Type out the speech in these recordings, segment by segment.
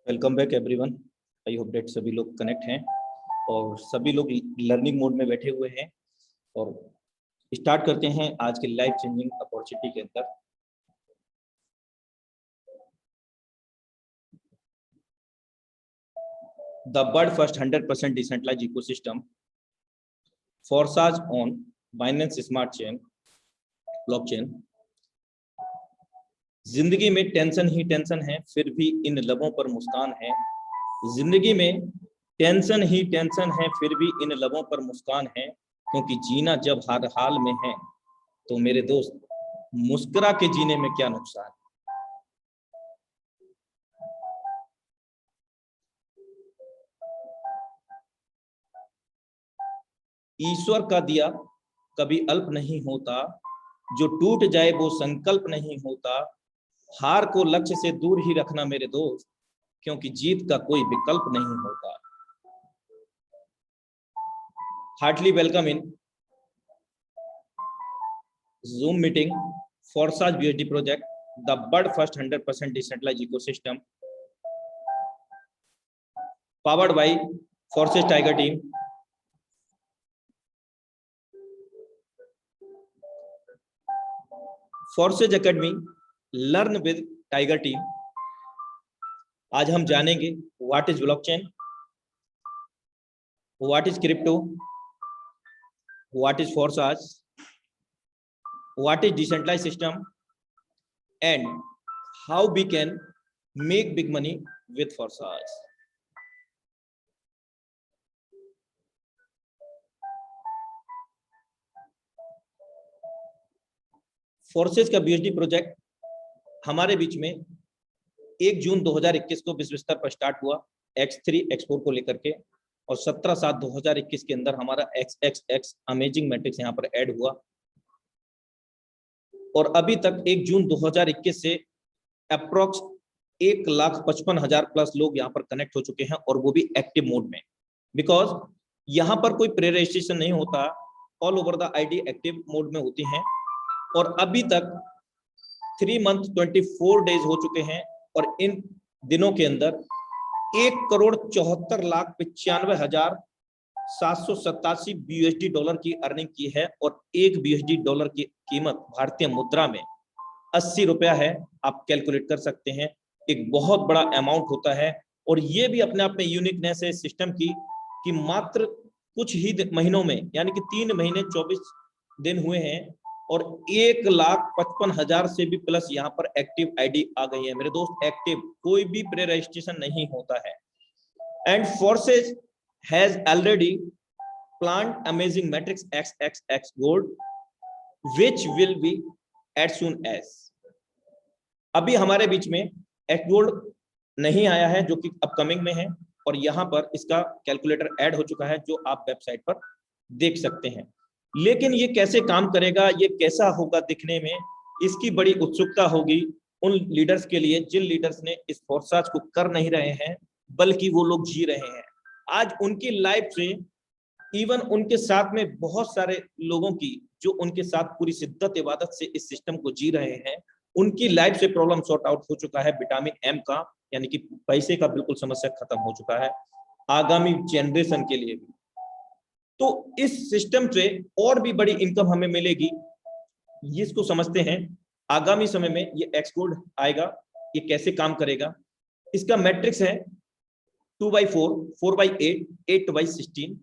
Welcome back everyone. I hope that सभी लोग connect हैं और सभी लोग लर्निंग मोड में बैठे हुए हैं और स्टार्ट करते हैं आज के लाइफ चेंजिंग अपॉर्चुनिटी के अंदर। The world first 100% decentralised ecosystem Forsage on Binance smart chain blockchain. जिंदगी में टेंशन ही टेंशन है, फिर भी इन लबों पर मुस्कान है। जिंदगी में टेंशन ही टेंशन है, फिर भी इन लबों पर मुस्कान है। क्योंकि जीना जब हर हाल में है तो मेरे दोस्त मुस्कुरा के जीने में क्या नुकसान। ईश्वर का दिया कभी अल्प नहीं होता, जो टूट जाए वो संकल्प नहीं होता। हार को लक्ष्य से दूर ही रखना मेरे दोस्त, क्योंकि जीत का कोई विकल्प नहीं होता। Heartly welcome in Zoom meeting Forsage BSD project, the world first 100% decentralized ecosystem powered by Forsage Tiger team. Forsage Academy learn with Tiger team. आज हम जानेंगे what is blockchain, what is crypto, what is Forsage, what is decentralized system, and how we can make big money with Forsage. Forsage का बीएचडी project हमारे बीच में 1 जून 2021 को विश्व स्तर पर स्टार्ट हुआ X3 X4 को लेकर के, और 17/7/2021 के अंदर हमारा XXX अमेजिंग मैट्रिक्स यहाँ पर ऐड हुआ। और अभी तक 1 जून 2021 से अप्रोक्स 1,55,000 प्लस लोग यहाँ पर कनेक्ट हो चुके हैं, और वो भी एक्टिव मोड में। बिकॉज यहाँ पर कोई प्री रजिस्ट्रेशन नहीं होता, all over the ID active mode में होती हैं। और अभी तक 3 मंथ 24 डेज हो चुके हैं, और इन दिनों के अंदर 1,74,95,787 BUSD डॉलर की अर्निंग की है, और एक BUSD डॉलर की कीमत भारतीय मुद्रा में 80 रुपया है। आप कैलकुलेट कर सकते हैं, एक बहुत बड़ा अमाउंट होता है। और ये भी अपने आप में यूनिकनेस है सिस्टम की कि मात्र कुछ ही महीनों में, यानी कि 3 महीने 24 दिन हुए हैं, और 1,55,000 से भी प्लस यहाँ पर एक्टिव आईडी आ गई है मेरे दोस्त। एक्टिव, कोई भी प्री रजिस्ट्रेशन नहीं होता है। And Forsage has already planned amazing matrix XXX gold, which will be as soon as। अभी हमारे बीच में X gold नहीं आया है, जो कि अपकमिंग में है, और यहाँ पर इसका कैलकुलेटर ऐड हो चुका है, जो आप वेबसाइट पर देख सकते हैं। लेकिन ये कैसे काम करेगा, ये कैसा होगा दिखने में, इसकी बड़ी उत्सुकता होगी उन लीडर्स के लिए जिन लीडर्स ने इस Forsage को कर नहीं रहे हैं, बल्कि वो लोग जी रहे हैं। आज उनकी लाइफ से, इवन उनके साथ में बहुत सारे लोगों की जो उनके साथ पूरी शिद्दत इबादत से इस सिस्टम को जी रहे हैं, उनकी लाइफ से प्रॉब्लम सॉर्ट आउट हो चुका है। विटामिन एम का, यानी कि पैसे का बिल्कुल समस्या खत्म हो चुका है आगामी जनरेशन के लिए भी। तो इस सिस्टम से और भी बड़ी इनकम हमें मिलेगी, इसको समझते हैं। आगामी समय में ये एक्स गोल्ड आएगा, ये कैसे काम करेगा। इसका मैट्रिक्स है 2/4, 4/8, 8/16।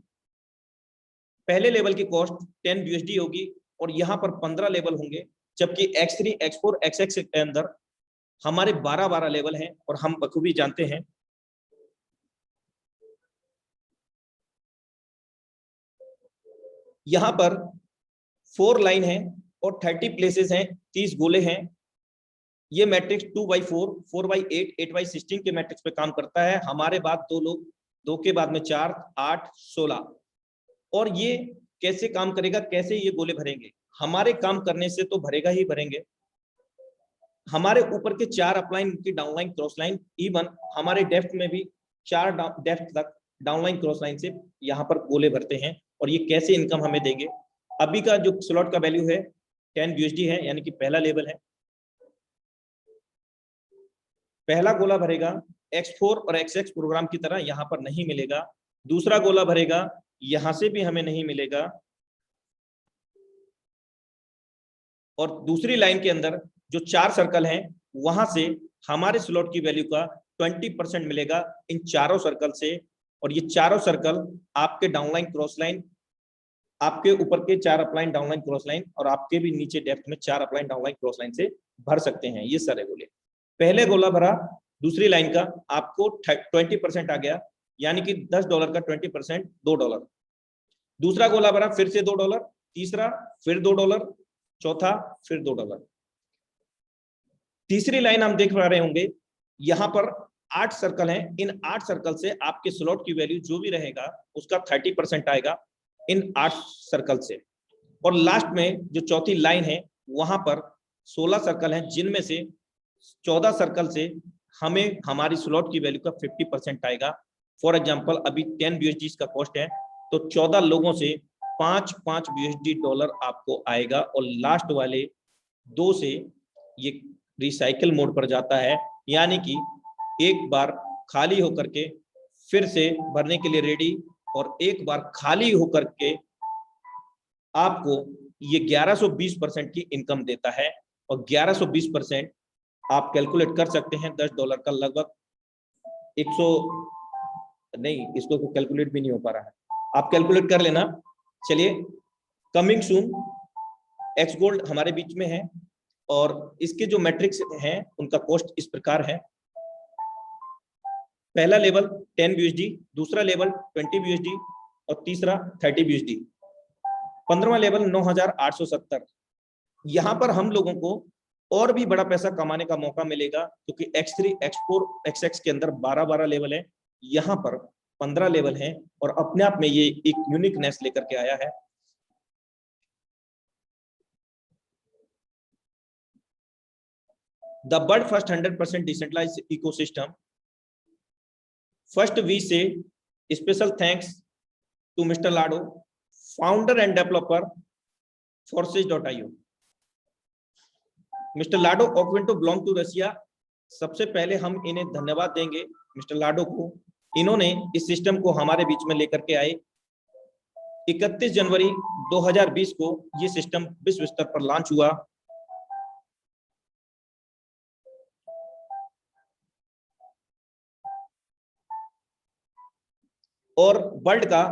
पहले लेवल की कॉस्ट 10 BUSD होगी, और यहाँ पर 15 लेवल होंगे, जबकि X3 X4 XX के अंदर हमारे 12 लेवल हैं, और हम बखूबी जानते हैं। यहाँ पर 4 लाइन है और 30 प्लेसेस हैं, 30 गोले हैं। ये मैट्रिक्स 2/4, 4/8, 8/16 के मैट्रिक्स पे काम करता है। हमारे बाद 2 लोग, 2 के बाद में 4, 8, 16। और ये कैसे काम करेगा, कैसे ये गोले भरेंगे, हमारे काम करने से तो भरेगा ही भरेंगे। हमारे ऊपर के 4 अपलाइन की डाउनलाइन क्रॉस लाइन, इवन हमारे डेप्थ में भी 4 डेप्थ तक डाउनलाइन क्रॉस लाइन से यहाँ पर गोले भरते हैं। और ये कैसे इनकम हमें देंगे, अभी का जो स्लॉट का वैल्यू है 10 BUSD है, यानी कि पहला लेवल है। पहला गोला भरेगा X4 और XX प्रोग्राम की तरह यहाँ पर नहीं मिलेगा। दूसरा गोला भरेगा, यहां से भी हमें नहीं मिलेगा, और दूसरी लाइन के अंदर जो 4 सर्कल हैं वहां से हमारे स्लॉट की वैल्यू का 20% मिलेगा इन चारों सर्कल से। और ये चारों सर्कल आपके डाउनलाइन क्रॉस लाइन, आपके ऊपर के 4 अपलाइन डाउनलाइन क्रॉस लाइन और आपके भी नीचे डेप्थ में 4 अपलाइन डाउनलाइन क्रॉस लाइन से भर सकते हैं ये सारे गोले। पहले गोला भरा दूसरी लाइन का, आपको 20% आ गया, यानी कि $10 का 20% $2। दूसरा गोला भरा फिर से $2, तीसरा फिर $2, चौथा फिर $2। तीसरी लाइन हम देख पा रहे होंगे, यहां पर 8 सर्कल हैं। इन 8 सर्कल से आपके स्लॉट की वैल्यू जो भी रहेगा उसका 30% आएगा इन 8 सर्कल से। और लास्ट में जो चौथी लाइन है वहां पर 16 सर्कल हैं, जिनमें से 14 सर्कल से हमें हमारी स्लॉट की वैल्यू का 50% आएगा। फॉर एग्जांपल अभी 10 BUSD का कॉस्ट है, तो 14 लोगों से 5-5 $USD आपको आएगा। और लास्ट वाले 2 से ये रिसाइकल मोड पर जाता है, यानी कि एक बार खाली होकर के फिर से भरने के लिए रेडी, और एक बार खाली होकर के आपको ये 1120% की इनकम देता है। और 1120% आप कैलकुलेट कर सकते हैं, $10 का लगभग 100 नहीं, इसको तो कैलकुलेट भी नहीं हो पा रहा है, आप कैलकुलेट कर लेना। चलिए, कमिंग सून एक्स गोल्ड हमारे बीच में है, और इसके जो मैट्रिक्स हैं उनका कॉस्ट इस प्रकार है। पहला लेवल 10 BUSD, दूसरा लेवल 20 BUSD और तीसरा 30 BUSD। 15वां लेवल 9870। यहाँ पर हम लोगों को और भी बड़ा पैसा कमाने का मौका मिलेगा, क्योंकि X3, X4, XX के अंदर 12-12 लेवल है, यहाँ पर 15 लेवल हैं, और अपने आप में ये एक यूनिकनेस लेकर के आया है। The world first 100% decentralized ecosystem. First we say special thanks to Mr. Lado, founder and developer Forces.io. Mr. Lado Okvinto belong to Russia. सबसे पहले हम इन्हें धन्यवाद देंगे मिस्टर लाडो को, इन्होंने इस सिस्टम को हमारे बीच में लेकर के आए। 31 जनवरी 2020 को ये सिस्टम विश्व स्तर पर लॉन्च हुआ। और वर्ल्ड का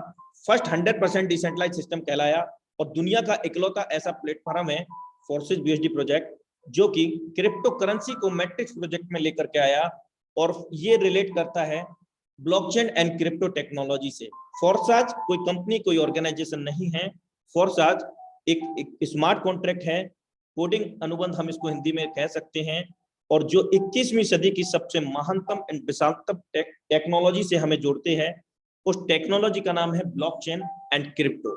फर्स्ट 100% डिसेंट्रलाइज सिस्टम कहलाया, और दुनिया का इकलौता ऐसा प्लेटफॉर्म है फोर्सेस BUSD प्रोजेक्ट, जो कि क्रिप्टो करेंसी को मैट्रिक्स प्रोजेक्ट में लेकर के आया, और ये रिलेट करता है ब्लॉकचेन एंड क्रिप्टो टेक्नोलॉजी से। फोर्साज कोई कंपनी, कोई ऑर्गेनाइजेशन नहीं है। फोर्साज एक स्मार्ट कॉन्ट्रैक्ट है, कोडिंग अनुबंध हम इसको हिंदी में कह सकते हैं, और जो 21वीं सदी की सबसे महानतम एंड विशालतम टेक्नोलॉजी से हमें जोड़ते हैं। उस टेक्नोलॉजी का नाम है blockchain and crypto.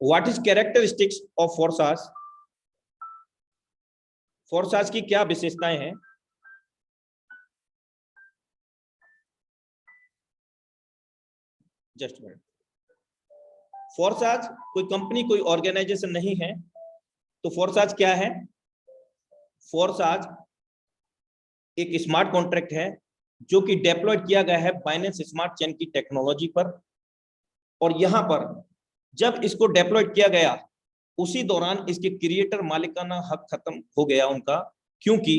What is characteristics of Forsage? Forsage की क्या विशेषताएं हैं? Just minute. फोर्साज कोई कंपनी, कोई ऑर्गेनाइजेशन नहीं है। तो फोर्साज क्या है? फोर्साज एक स्मार्ट कॉन्ट्रैक्ट है जो कि डेप्लॉयड किया गया है बाइनेंस स्मार्ट चेन की टेक्नोलॉजी पर। और यहां पर जब इसको डेप्लॉयड किया गया, उसी दौरान इसके क्रिएटर मालिकाना हक खत्म हो गया उनका, क्योंकि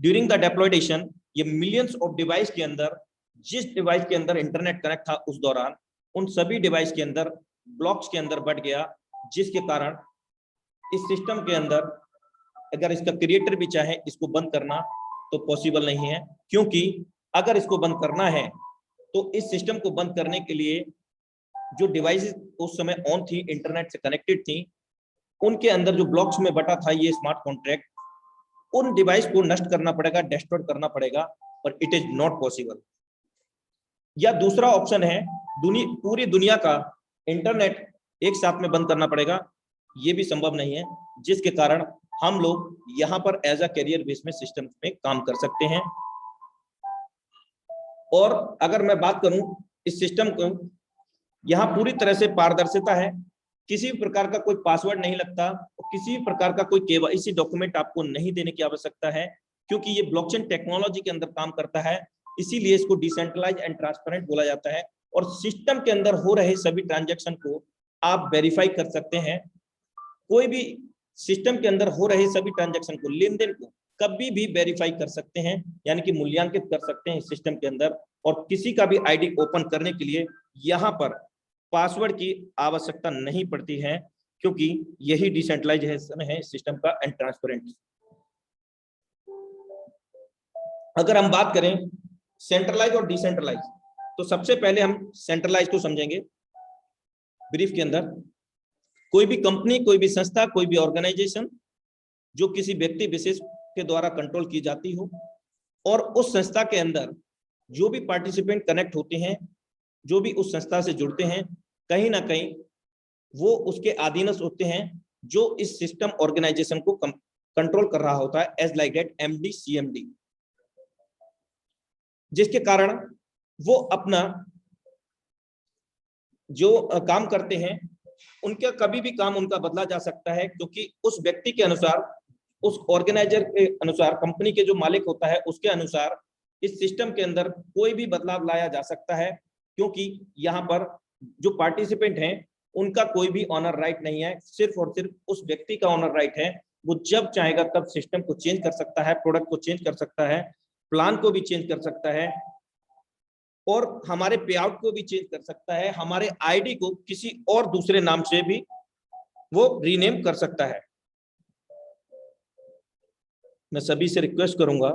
ड्यूरिंग द डेप्लॉयडेशन ये मिलियंस ऑफ डिवाइस के अंदर, जिस डिवाइस के अंदर इंटरनेट कनेक्ट था उस दौरान, उन सभी डिवाइस के अंदर ब्लॉक्स के अंदर बढ़ गया, जिसके कारण इस सिस्टम के अंदर अगर इसका क्रिएटर भी चाहे इसको बंद करना तो पॉसिबल नहीं है। क्योंकि अगर इसको बंद करना है तो इस सिस्टम को बंद करने के लिए जो डिवाइसेस उस समय ऑन थी, इंटरनेट से कनेक्टेड थी, उनके अंदर जो ब्लॉक्स में बटा था ये स्मार्ट कॉन्ट्रैक्ट, उन डिवाइस को नष्ट करना पड़ेगा, डिस्ट्रॉय करना पड़ेगा, और इट इज नॉट पॉसिबल। या दूसरा ऑप्शन है पूरी दुनिया का इंटरनेट एक साथ में बंद करना पड़ेगा, ये भी संभव नहीं है, जिसके कारण हम लोग यहाँ पर एज अ कैरियर बेस में सिस्टम में काम कर सकते हैं। और अगर मैं बात करूं इस सिस्टम को यहाँ पूरी तरह से पारदर्शिता है, किसी भी प्रकार का कोई पासवर्ड नहीं लगता और किसी भी प्रकार का कोई केवाईसी डॉक्यूमेंट आपको नहीं देने की आवश्यकता है, क्योंकि ये ब्लॉकचेन टेक्नोलॉजी के अंदर काम करता है, इसीलिए इसको डिसेंट्रलाइज एंड ट्रांसपेरेंट बोला जाता है। और सिस्टम के अंदर हो रहे सभी ट्रांजैक्शन को आप वेरीफाई कर सकते हैं। कोई भी सिस्टम के अंदर हो रहे सभी ट्रांजैक्शन को, लेन देन को कभी भी वेरीफाई कर सकते हैं, यानी कि मूल्यांकित कर सकते हैं इस सिस्टम के अंदर। और किसी का भी आईडी ओपन करने के लिए यहाँ पर पासवर्ड की आवश्यकता नहीं पड़ती है, क्योंकि यही डिसेंट्रलाइजेशन है सिस्टम का एंड ट्रांसपेरेंट। अगर हम बात करें सेंट्रलाइज और डिसेंट्रलाइज, तो सबसे पहले हम सेंट्रलाइज को समझेंगे ब्रीफ के अंदर। कोई भी कंपनी, कोई भी संस्था, कोई भी ऑर्गेनाइजेशन जो किसी व्यक्ति विशेष के द्वारा कंट्रोल की जाती हो, और उस संस्था के अंदर जो भी पार्टिसिपेंट कनेक्ट होते हैं, जो भी उस संस्था से जुड़ते हैं, कहीं ना कहीं वो उसके अधीनस्थ होते हैं, जो इस सिस्टम ऑर्गेनाइजेशन को कंट्रोल कर रहा होता है, as like that MD CMD, जिसके कारण वो अपना जो काम करते हैं उनका कभी भी काम उनका बदला जा सकता है, क्योंकि उस व्यक्ति के अनुसार, उस ऑर्गेनाइजर के अनुसार, कंपनी के जो मालिक होता है उसके अनुसार इस सिस्टम के अंदर कोई भी बदलाव लाया जा सकता है, क्योंकि यहाँ पर जो पार्टिसिपेंट हैं उनका कोई भी ऑनर राइट नहीं है, सिर्फ और सिर्फ उस व्यक्ति का ऑनर राइट है। वो जब चाहेगा तब सिस्टम को चेंज कर सकता है, प्रोडक्ट को चेंज कर सकता है, प्लान को भी चेंज कर सकता है, और हमारे पे आउट को भी चेंज कर सकता है, हमारे आईडी को किसी और दूसरे नाम से भी वो रीनेम कर सकता है। मैं सभी से रिक्वेस्ट करूंगा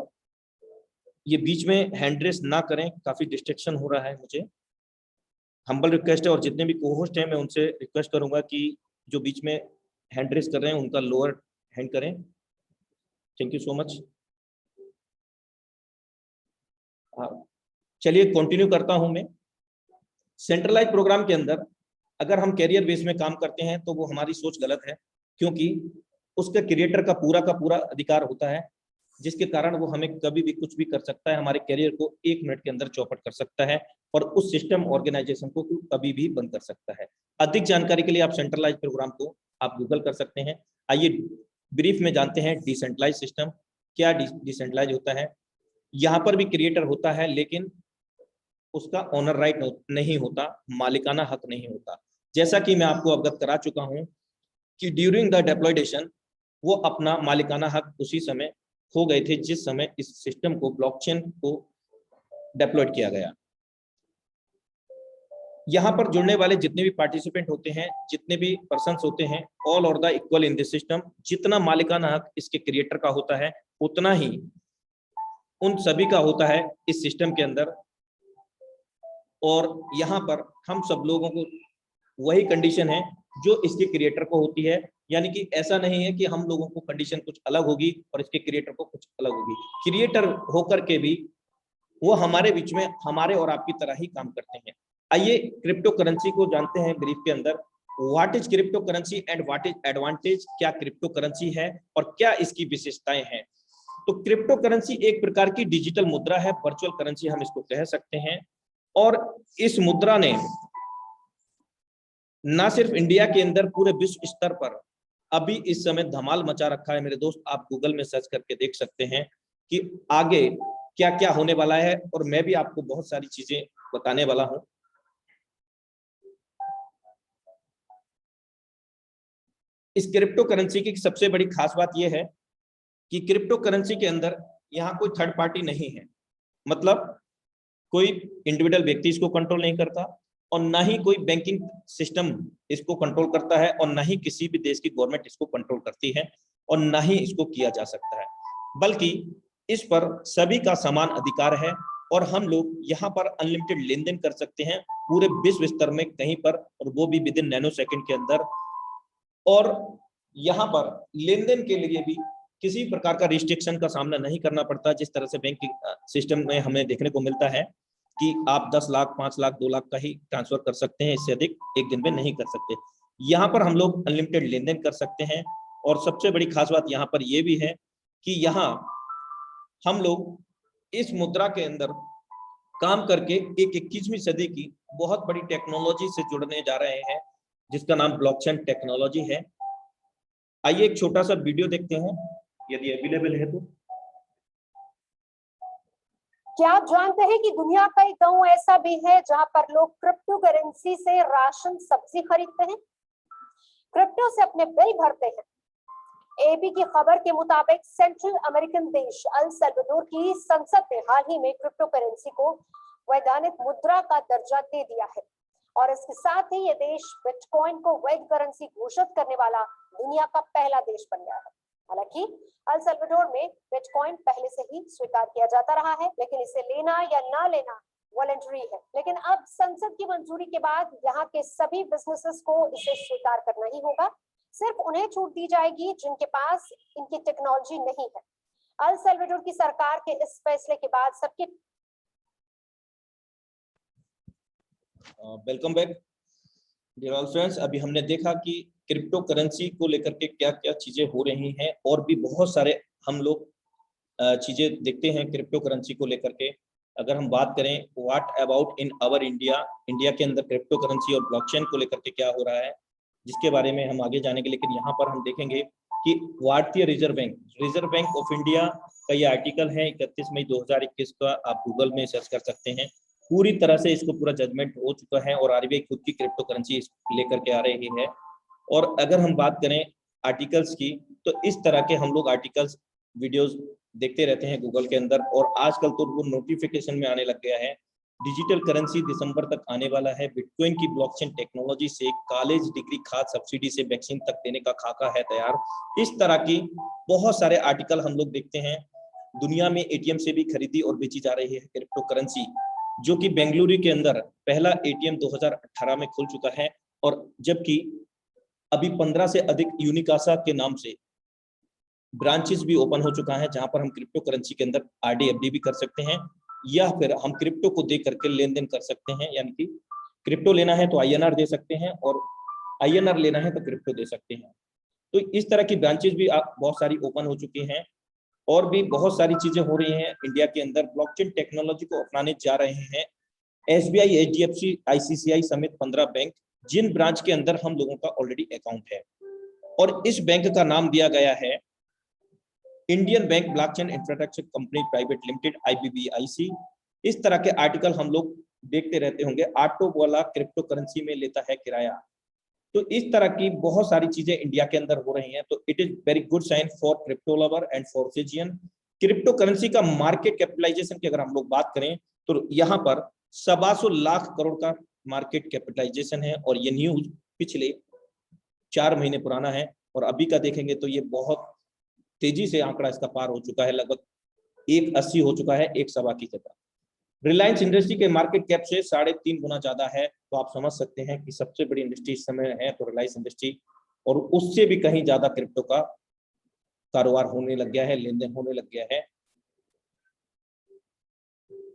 ये बीच में हैंड रेस ना करें, काफी डिस्ट्रैक्शन हो रहा है मुझे, हम्बल रिक्वेस्ट है। और जितने भी को होस्ट हैं मैं उनसे रिक्वेस्ट करूंगा कि जो बीच में हैंड रेस कर रहे हैं उनका लोअर हैंड करें। Thank you so much. चलिए कंटिन्यू करता हूं मैं। सेंट्रलाइज प्रोग्राम के अंदर अगर हम कैरियर बेस में काम करते हैं तो वो हमारी सोच गलत है, क्योंकि उसका क्रिएटर का पूरा अधिकार होता है, जिसके कारण वो हमें कभी भी कुछ भी कर सकता है, हमारे कैरियर को 1 मिनट के अंदर चौपट कर सकता है और उस सिस्टम ऑर्गेनाइजेशन को कभी भी बंद कर सकता है। अधिक जानकारी के लिए आप सेंट्रलाइज प्रोग्राम को आप गूगल कर सकते हैं। आइए ब्रीफ में जानते हैं डिसेंट्रलाइज सिस्टम क्या डिसेंट्रलाइज होता है। यहाँ पर भी क्रिएटर होता है, लेकिन उसका ऑनर राइट नहीं होता, मालिकाना हक नहीं होता। जैसा कि मैं आपको अवगत करा चुका हूं कि ड्यूरिंग द डेप्लॉयडेशन वो अपना मालिकाना हक उसी समय खो गए थे जिस समय इस सिस्टम को, ब्लॉकचेन को डेप्लॉयड किया गया। यहाँ पर जुड़ने वाले जितने भी पार्टिसिपेंट होते हैं, जितने भी पर्सन्स होते हैं, ऑल और the equal in this system. जितना मालिकाना हक इसके क्रिएटर का होता है उतना ही उन सभी का होता है इस सिस्टम के अंदर। और यहाँ पर हम सब लोगों को वही कंडीशन है जो इसके क्रिएटर को होती है, यानी कि ऐसा नहीं है कि हम लोगों को कंडीशन कुछ अलग होगी और इसके क्रिएटर को कुछ अलग होगी। क्रिएटर होकर के भी वो हमारे बीच में हमारे और आपकी तरह ही काम करते हैं। आइए क्रिप्टो करेंसी को जानते हैं ब्रीफ के अंदर। What is crypto currency and what is advantage, क्या क्रिप्टो करेंसी है और क्या इसकी विशेषताएं हैं। तो क्रिप्टो करेंसी एक प्रकार की डिजिटल मुद्रा है, वर्चुअल करेंसी हम इसको कह सकते हैं। और इस मुद्रा ने ना सिर्फ इंडिया के अंदर पूरे विश्व स्तर पर अभी इस समय धमाल मचा रखा है। मेरे दोस्त, आप गूगल में सर्च करके देख सकते हैं कि आगे क्या क्या होने वाला है, और मैं भी आपको बहुत सारी चीजें बताने वाला हूं। इस क्रिप्टो करेंसी की सबसे बड़ी खास बात यह है कि क्रिप्टो करेंसी के अंदर यहाँ कोई थर्ड पार्टी नहीं है, मतलब कोई इंडिविजुअल व्यक्ति इसको कंट्रोल नहीं करता, और ना ही कोई बैंकिंग सिस्टम इसको कंट्रोल करता है, और ना ही किसी भी देश की गवर्नमेंट इसको कंट्रोल करती है, और ना ही इसको किया जा सकता है। बल्कि इस पर सभी का समान अधिकार है, और हम लोग यहाँ पर अनलिमिटेड लेन देन कर सकते हैं पूरे विश्व स्तर में कहीं पर, और वो भी विद इन नैनो सेकेंड के अंदर। और यहाँ पर लेन देन के लिए भी किसी प्रकार का रिस्ट्रिक्शन का सामना नहीं करना पड़ता, जिस तरह से बैंकिंग सिस्टम में हमें देखने को मिलता है कि आप 10 लाख, 5 लाख, 2 लाख का ही ट्रांसफर कर सकते हैं, इससे अधिक एक दिन में नहीं कर सकते। यहाँ पर हम लोग अनलिमिटेड लेन देन कर सकते हैं। और सबसे बड़ी खास बात यहाँ पर यह भी है कि यहाँ हम लोग इस मुद्रा के अंदर काम करके एक 21वीं सदी की बहुत बड़ी टेक्नोलॉजी से जुड़ने जा रहे हैं, जिसका नाम ब्लॉकचेन टेक्नोलॉजी है। आइए एक छोटा सा वीडियो देखते हैं, यदि अवेलेबल है तो। क्या आप जानते हैं कि दुनिया का एक गांव ऐसा भी है जहां पर लोग क्रिप्टो करेंसी से राशन, सब्जी खरीदते हैं, क्रिप्टो से अपने बिल भरते हैं। एबी की खबर के मुताबिक सेंट्रल अमेरिकन देश अल सल्वाडोर की संसद ने हाल ही में क्रिप्टो करेंसी को वैधानिक मुद्रा का दर्जा दे दिया है और इसके साथ ही यह देश बिटकॉइन को वैध करेंसी घोषित करने वाला दुनिया का पहला देश बन गया है। हालांकि अल सल्वाडोर में बिटकॉइन पहले से ही स्वीकार किया जाता रहा है, लेकिन इसे लेना या ना लेना वॉलंटरी है। लेकिन अब संसद की मंजूरी के बाद यहाँ के सभी बिजनेसेस को इसे स्वीकार करना ही होगा। सिर्फ उन्हें छूट दी जाएगी जिनके पास इनकी टेक्नोलॉजी नहीं है। अल सल्वाडोर की सरकार के इस फैसले के बाद सबके welcome back dear all friends. अभी हमने देखा कि क्रिप्टो करेंसी को लेकर के क्या क्या चीजें हो रही हैं, और भी बहुत सारे हम लोग चीजें देखते हैं क्रिप्टो करेंसी को लेकर के। अगर हम बात करें what about in our India, India के अंदर क्रिप्टो करेंसी और ब्लॉकचेन को लेकर के क्या हो रहा है, जिसके बारे में हम आगे जानेंगे। लेकिन यहाँ पर हम देखेंगे कि भारतीय रिजर्व बैंक ऑफ इंडिया का ये आर्टिकल है 31 मई 2021 का, आप गूगल में सर्च कर सकते हैं। पूरी तरह से इसको पूरा जजमेंट हो चुका है और आरबीआई खुद की क्रिप्टो करेंसी लेकर के आ रही है। और अगर हम बात करें आर्टिकल्स की, तो इस तरह के हम लोग आर्टिकल्स, वीडियोस देखते रहते हैं गूगल के अंदर, और आजकल तो वो नोटिफिकेशन में आने लग गया है। डिजिटल करेंसी दिसंबर तक आने वाला है। बिटकॉइन की ब्लॉकचेन टेक्नोलॉजी से कॉलेज डिग्री, खाद सब्सिडी से वैक्सीन तक देने का खाका है तैयार। इस तरह की बहुत सारे आर्टिकल हम लोग देखते हैं। दुनिया में एटीएम से भी खरीदी और बेची जा रही है क्रिप्टो करेंसी, जो कि बेंगलुरु के अंदर पहला एटीएम 2018 में खुल चुका है, और जबकि अभी 15 से अधिक यूनिकासा के नाम से ब्रांचेस भी ओपन हो चुका है, जहां पर हम क्रिप्टो करेंसी के अंदर आरडी एफडी भी कर सकते हैं, या फिर हम क्रिप्टो को दे करके लेन देन कर सकते हैं। यानी कि क्रिप्टो लेना है तो आईएनआर दे सकते हैं, और आईएनआर लेना है तो क्रिप्टो दे सकते हैं। तो इस तरह की ब्रांचेस भी बहुत सारी ओपन हो चुकी हैं, और भी बहुत सारी चीजें हो रही हैं इंडिया के अंदर। ब्लॉकचेन टेक्नोलॉजी को अपनाने जा रहे हैं एसबीआई, एचडीएफसी, आईसीसीआई समेत 15 बैंक, जिन ब्रांच के अंदर हम लोगों का ऑलरेडी अकाउंट है। और इस बैंक का नाम दिया गया है Indian bank blockchain infrastructure company private limited, IBBIC। इस तरह के आर्टिकल हम लोग देखते रहते होंगे। ऑटो वाला क्रिप्टो करेंसी में लेता है किराया। तो इस तरह की बहुत सारी चीजें इंडिया के अंदर हो रही हैं। तो it is very good sign for crypto lover and for सेजियन। क्रिप्टो करेंसी का मार्केट कैपिटलाइजेशन की अगर हम लोग बात करें, तो यहाँ पर 125 लाख करोड़ का मार्केट कैपिटलाइजेशन है, और ये न्यूज पिछले 4 महीने पुराना है। और अभी का देखेंगे तो ये बहुत तेजी से आंकड़ा इसका पार हो चुका है, लगभग 180 हो चुका है, 1.25 की जगह। रिलायंस इंडस्ट्री के मार्केट कैप से 3.5 गुना ज्यादा है। तो आप समझ सकते हैं कि सबसे बड़ी इंडस्ट्री इस समय है तो रिलायंस इंडस्ट्री, और उससे भी कहीं ज्यादा क्रिप्टो का कारोबार होने लग गया है, लेन देन होने लग गया है।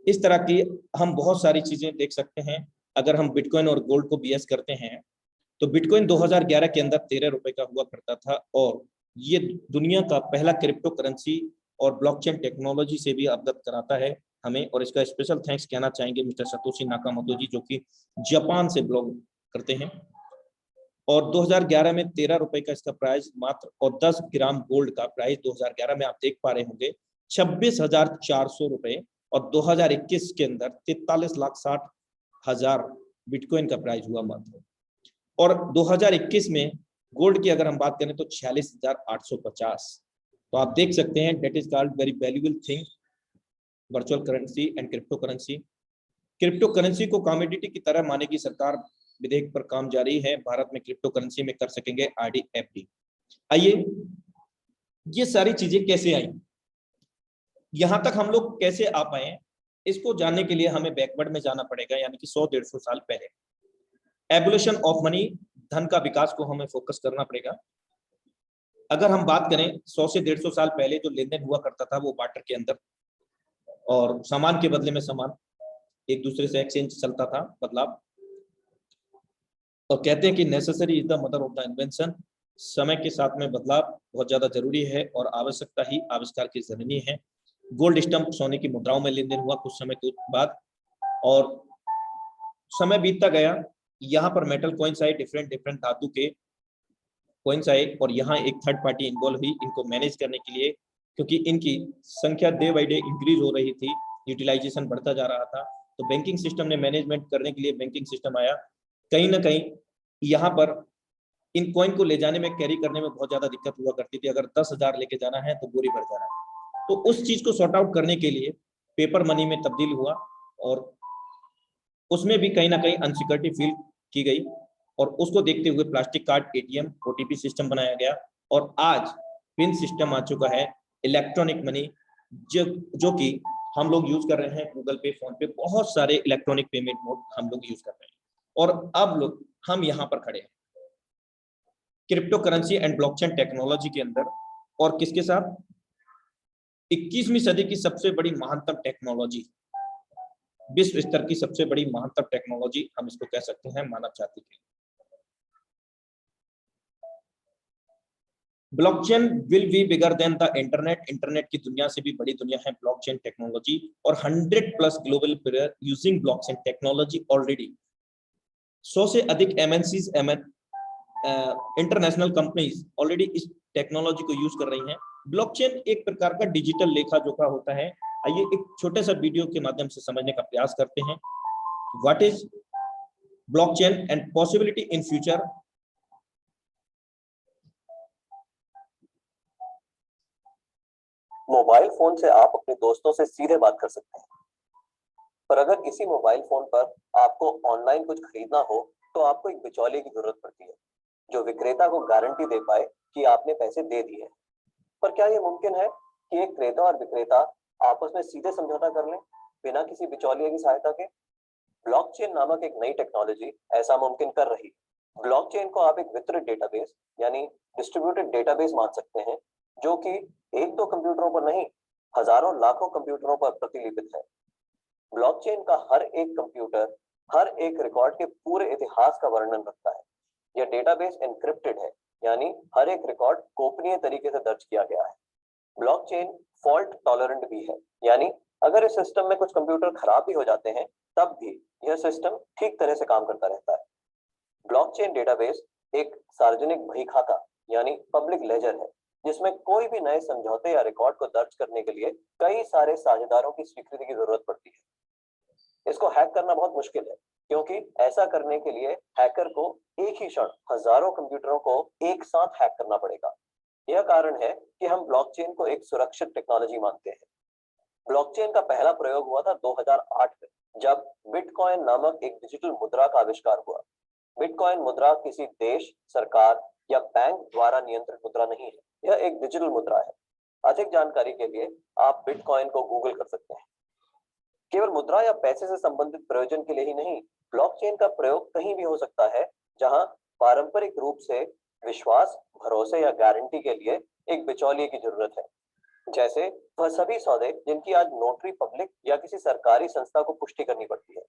इस तरह की हम बहुत सारी चीजें देख सकते हैं। अगर हम बिटकॉइन और गोल्ड को बीएस करते हैं, तो बिटकॉइन 2011 के अंदर 13 रुपए का हुआ करता था, और ये दुनिया का पहला क्रिप्टो करेंसी और ब्लॉकचेन टेक्नोलॉजी से भी अवगत कराता है हमें। और इसका स्पेशल थैंक्स कहना चाहेंगे मिस्टर सतोशी नाकामोटो जी, जो कि जापान से ब्लॉग करते हैं। और 2011 में 13 रुपए का इसका प्राइस मात्र, और 10 ग्राम गोल्ड का प्राइस 2011 में आप देख पा रहे होंगे 26,400 रुपए, और 2021 के अंदर 43,60,000 बिटकॉइन का प्राइस हुआ मात्र। और 2021 में गोल्ड की अगर हम बात करें तो 46,850। तो आप देख सकते हैं that is called very valuable thing, virtual currency and crypto currency. Crypto currency को कमोडिटी की तरह मानेगी सरकार, विधेयक पर काम जारी है। भारत में क्रिप्टो करेंसी में कर सकेंगे आरडी एफडी। आइए, ये सारी चीजें कैसे आई, यहां तक हम लोग कैसे आ पाए, इसको जानने के लिए हमें बैकवर्ड में जाना पड़ेगा, यानी कि 100-150 साल पहले। एवोल्यूशन ऑफ मनी, धन का विकास को हमें फोकस करना पड़ेगा। अगर हम बात करें 100 से 150 साल पहले जो लेन देन हुआ करता था वो बार्टर के अंदर, और सामान के बदले में सामान, एक दूसरे से एक्सचेंज चलता था, बदलाव। और कहते हैं कि necessary is the mother of the invention. समय के साथ में बदलाव बहुत ज्यादा जरूरी है, और आवश्यकता ही आविष्कार की जननी है। गोल्ड स्टंप, सोने की मुद्राओं में लेन देन हुआ कुछ समय के बाद। और समय बीतता गया, यहाँ पर मेटल कॉइन्स आए, डिफरेंट डिफरेंट धातु के कॉइन्स आए, और यहाँ एक थर्ड पार्टी इन्वॉल्व हुई इनको मैनेज करने के लिए, क्योंकि इनकी संख्या डे बाई डे इंक्रीज हो रही थी, यूटिलाइजेशन बढ़ता जा रहा था। तो बैंकिंग सिस्टम ने मैनेजमेंट करने के लिए बैंकिंग सिस्टम आया। कहीं ना कहीं यहाँ पर इन कॉइन को ले जाने में, कैरी करने में बहुत ज्यादा दिक्कत हुआ करती थी। अगर 10,000 लेके जाना है तो बोरी भर जाना है। तो उस चीज को सॉर्ट आउट करने के लिए पेपर मनी में तब्दील हुआ, और उसमें भी कहीं ना कहीं अनसिक्योरिटी फील की गई, और उसको देखते हुए plastic card, ATM, OTP system बनाया गया, और आज पिन सिस्टम आ चुका है, इलेक्ट्रॉनिक मनी, जो कि हम लोग यूज कर रहे हैं। गूगल पे, फोन पे, बहुत सारे इलेक्ट्रॉनिक पेमेंट मोड हम लोग यूज कर रहे हैं। और अब हम यहाँ पर खड़े हैं crypto currency and blockchain technology के अंदर, और किसके साथ? 21वीं सदी की सबसे बड़ी महानतम टेक्नोलॉजी, विश्व स्तर की सबसे बड़ी महानतम टेक्नोलॉजी हम इसको कह सकते हैं मानव जाति की। Blockchain will be bigger than the internet, internet की दुनिया से भी बड़ी दुनिया है ब्लॉकचेन टेक्नोलॉजी, और 100+ global player using blockchain technology already. 100 से अधिक एमएनसीज, इंटरनेशनल कंपनीज ऑलरेडी इस टेक्नोलॉजी को यूज कर रही हैं। ब्लॉकचेन एक प्रकार का डिजिटल लेखा जोखा होता है। आइए एक छोटे सा वीडियो के माध्यम से समझने का प्रयास करते हैं। What is blockchain and possibility in future. Mobile phone से आप अपने दोस्तों से सीधे बात कर सकते हैं, पर अगर किसी मोबाइल फोन पर आपको ऑनलाइन कुछ खरीदना हो तो आपको एक बिचौलिए की जरूरत पड़ती है, जो विक्रेता को गारंटी दे पाए कि आपने पैसे दे दिए हैं। पर क्या ये मुमकिन है कि एक क्रेता और विक्रेता आपस में सीधे समझौता कर लें बिना किसी बिचौलिए की सहायता के? ब्लॉकचेन नामक एक नई टेक्नोलॉजी ऐसा मुमकिन कर रही है। ब्लॉकचेन को आप एक वितरित डेटाबेस यानी डिस्ट्रीब्यूटेड डेटाबेस मान सकते हैं, जो कि एक दो कंप्यूटरों पर नहीं, हजारों लाखों कंप्यूटरों पर प्रतिलिपित है। ब्लॉकचेन का हर एक कंप्यूटर हर एक रिकॉर्ड के पूरे इतिहास का वर्णन रखता है। यह डेटाबेस एन्क्रिप्टेड है, यानी हर एक रिकॉर्ड गोपनीय तरीके से दर्ज किया गया है। ब्लॉकचेन फॉल्ट टॉलरेंट भी है, यानी अगर इस सिस्टम में कुछ कंप्यूटर खराब भी हो जाते हैं तब भी यह सिस्टम ठीक तरह से काम करता रहता है। ब्लॉकचेन डेटाबेस एक सार्वजनिक बही खाता यानी पब्लिक लेजर है, जिसमें कोई भी नए समझौते या रिकॉर्ड को दर्ज करने के लिए कई सारे साझेदारों की स्वीकृति की जरूरत पड़ती है। इसको हैक करना बहुत मुश्किल है, क्योंकि ऐसा करने के लिए हैकर को एक ही क्षण हजारों कंप्यूटरों को एक साथ हैक करना पड़ेगा। यह कारण है कि हम ब्लॉकचेन को एक सुरक्षित टेक्नोलॉजी मानते हैं। ब्लॉकचेन का पहला प्रयोग हुआ था 2008 में, जब बिटकॉइन नामक एक डिजिटल मुद्रा का आविष्कार हुआ। बिटकॉइन मुद्रा किसी देश, सरकार या बैंक द्वारा नियंत्रित मुद्रा नहीं है, यह एक डिजिटल मुद्रा है। अधिक जानकारी के लिए आप बिटकॉइन को गूगल कर सकते हैं। केवल मुद्रा या पैसे से संबंधित प्रयोजन के लिए ही नहीं, ब्लॉकचेन का प्रयोग कहीं भी हो सकता है जहां पारंपरिक रूप से विश्वास, भरोसे या गारंटी के लिए एक बिचौलिए की जरूरत है। जैसे वह सभी सौदे जिनकी आज नोटरी पब्लिक या किसी सरकारी संस्था को पुष्टि करनी पड़ती है।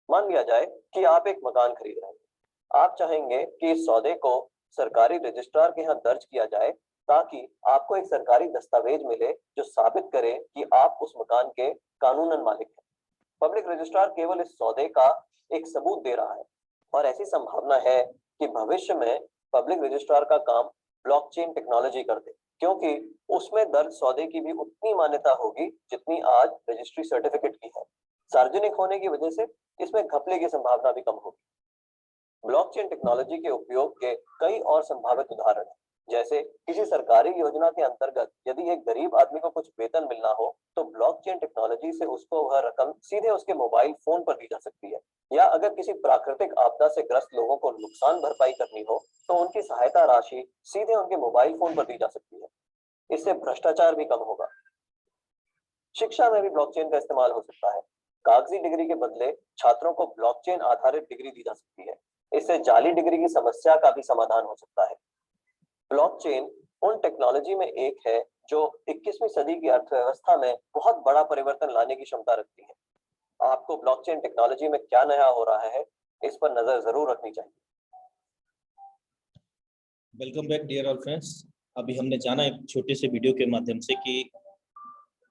मान लिया जाए कि आप एक मकान खरीद रहे हैं। आप चाहेंगे कि इस सौदे को सरकारी रजिस्ट्रार के यहाँ दर्ज किया जाए, ताकि आपको एक सरकारी दस्तावेज मिले जो साबित करे कि आप उस मकान के कानूनन मालिक हैं। पब्लिक रजिस्ट्रार केवल इस सौदे का एक सबूत दे रहा है, और ऐसी संभावना है कि भविष्य में पब्लिक रजिस्ट्रार का काम ब्लॉकचेन टेक्नोलॉजी कर दे, क्योंकि उसमें दर्ज सौदे की भी उतनी मान्यता होगी जितनी आज रजिस्ट्री सर्टिफिकेट की है। सार्वजनिक होने की वजह से इसमें घपले की संभावना भी कम होगी। ब्लॉकचेन टेक्नोलॉजी के उपयोग के कई और संभावित उदाहरण हैं, जैसे किसी सरकारी योजना के अंतर्गत यदि एक गरीब आदमी को कुछ वेतन मिलना हो तो ब्लॉकचेन टेक्नोलॉजी से उसको वह रकम सीधे उसके मोबाइल फोन पर दी जा सकती है। या अगर किसी प्राकृतिक आपदा से ग्रस्त लोगों को नुकसान भरपाई करनी हो तो उनकी सहायता राशि सीधे उनके मोबाइल फोन पर दी जा सकती है। इससे भ्रष्टाचार भी कम होगा। शिक्षा में भी ब्लॉकचेन का इस्तेमाल हो सकता है। कागजी डिग्री के बदले छात्रों को ब्लॉकचेन आधारित डिग्री दी जा सकती है। इससे जाली डिग्री की समस्या का भी समाधान हो सकता है। ब्लॉकचेन उन टेक्नोलॉजी में एक है जो 21वीं सदी की अर्थव्यवस्था में बहुत बड़ा परिवर्तन लाने की क्षमता रखती है। आपको ब्लॉकचेन टेक्नोलॉजी में क्या नया हो रहा है, इस पर नजर जरूर रखनी चाहिए। Welcome back dear all friends. अभी हमने जाना एक छोटे से वीडियो के माध्यम से कि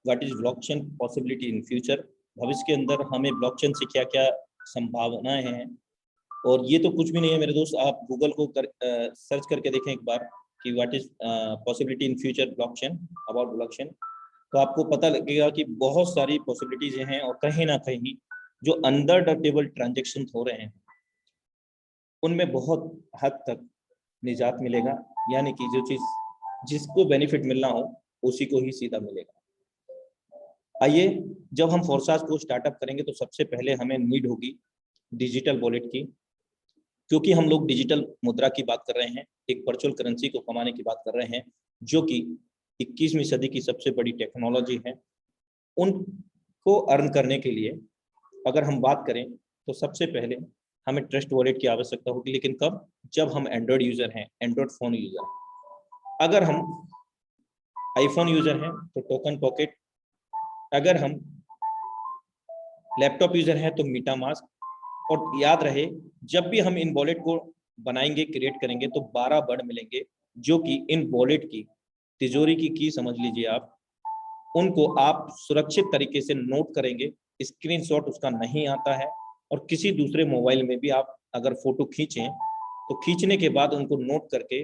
what is blockchain possibility in future, भविष्य के अंदर हमें ब्लॉकचेन से क्या क्या संभावनाएं हैं। और ये तो कुछ भी नहीं है मेरे दोस्त, आप गूगल को सर्च करके देखें एक बार कि what is possibility in future blockchain, about blockchain, तो आपको पता लगेगा कि बहुत सारी पॉसिबिलिटीज हैं। और कहीं ना कहीं जो अंडर द टेबल ट्रांजेक्शन हो रहे हैं उनमें बहुत हद तक निजात मिलेगा, यानी कि जो चीज जिसको बेनिफिट मिलना हो उसी को ही सीधा मिलेगा। आइए, जब हम फोरसाज को स्टार्टअप करेंगे तो सबसे पहले हमें नीड होगी डिजिटल वॉलेट की, क्योंकि हम लोग डिजिटल मुद्रा की बात कर रहे हैं, एक वर्चुअल करेंसी को कमाने की बात कर रहे हैं, जो कि 21वीं सदी की सबसे बड़ी टेक्नोलॉजी है। उनको अर्न करने के लिए अगर हम बात करें तो सबसे पहले हमें ट्रस्ट वॉलेट की आवश्यकता होगी, लेकिन कब? जब हम एंड्रॉयड यूजर हैं, एंड्रॉयड फोन यूजर हैं। अगर हम आईफोन यूजर हैं तो टोकन पॉकेट, अगर हम लैपटॉप यूजर हैं तो मीटामास्क। और याद रहे, जब भी हम इन वॉलेट को बनाएंगे, क्रिएट करेंगे, तो 12 वर्ड मिलेंगे, जो कि इन वॉलेट की तिजोरी की समझ लीजिए आप। उनको आप सुरक्षित तरीके से नोट करेंगे, स्क्रीनशॉट उसका नहीं आता है। और किसी दूसरे मोबाइल में भी आप अगर फोटो खींचें तो खींचने के बाद उनको नोट करके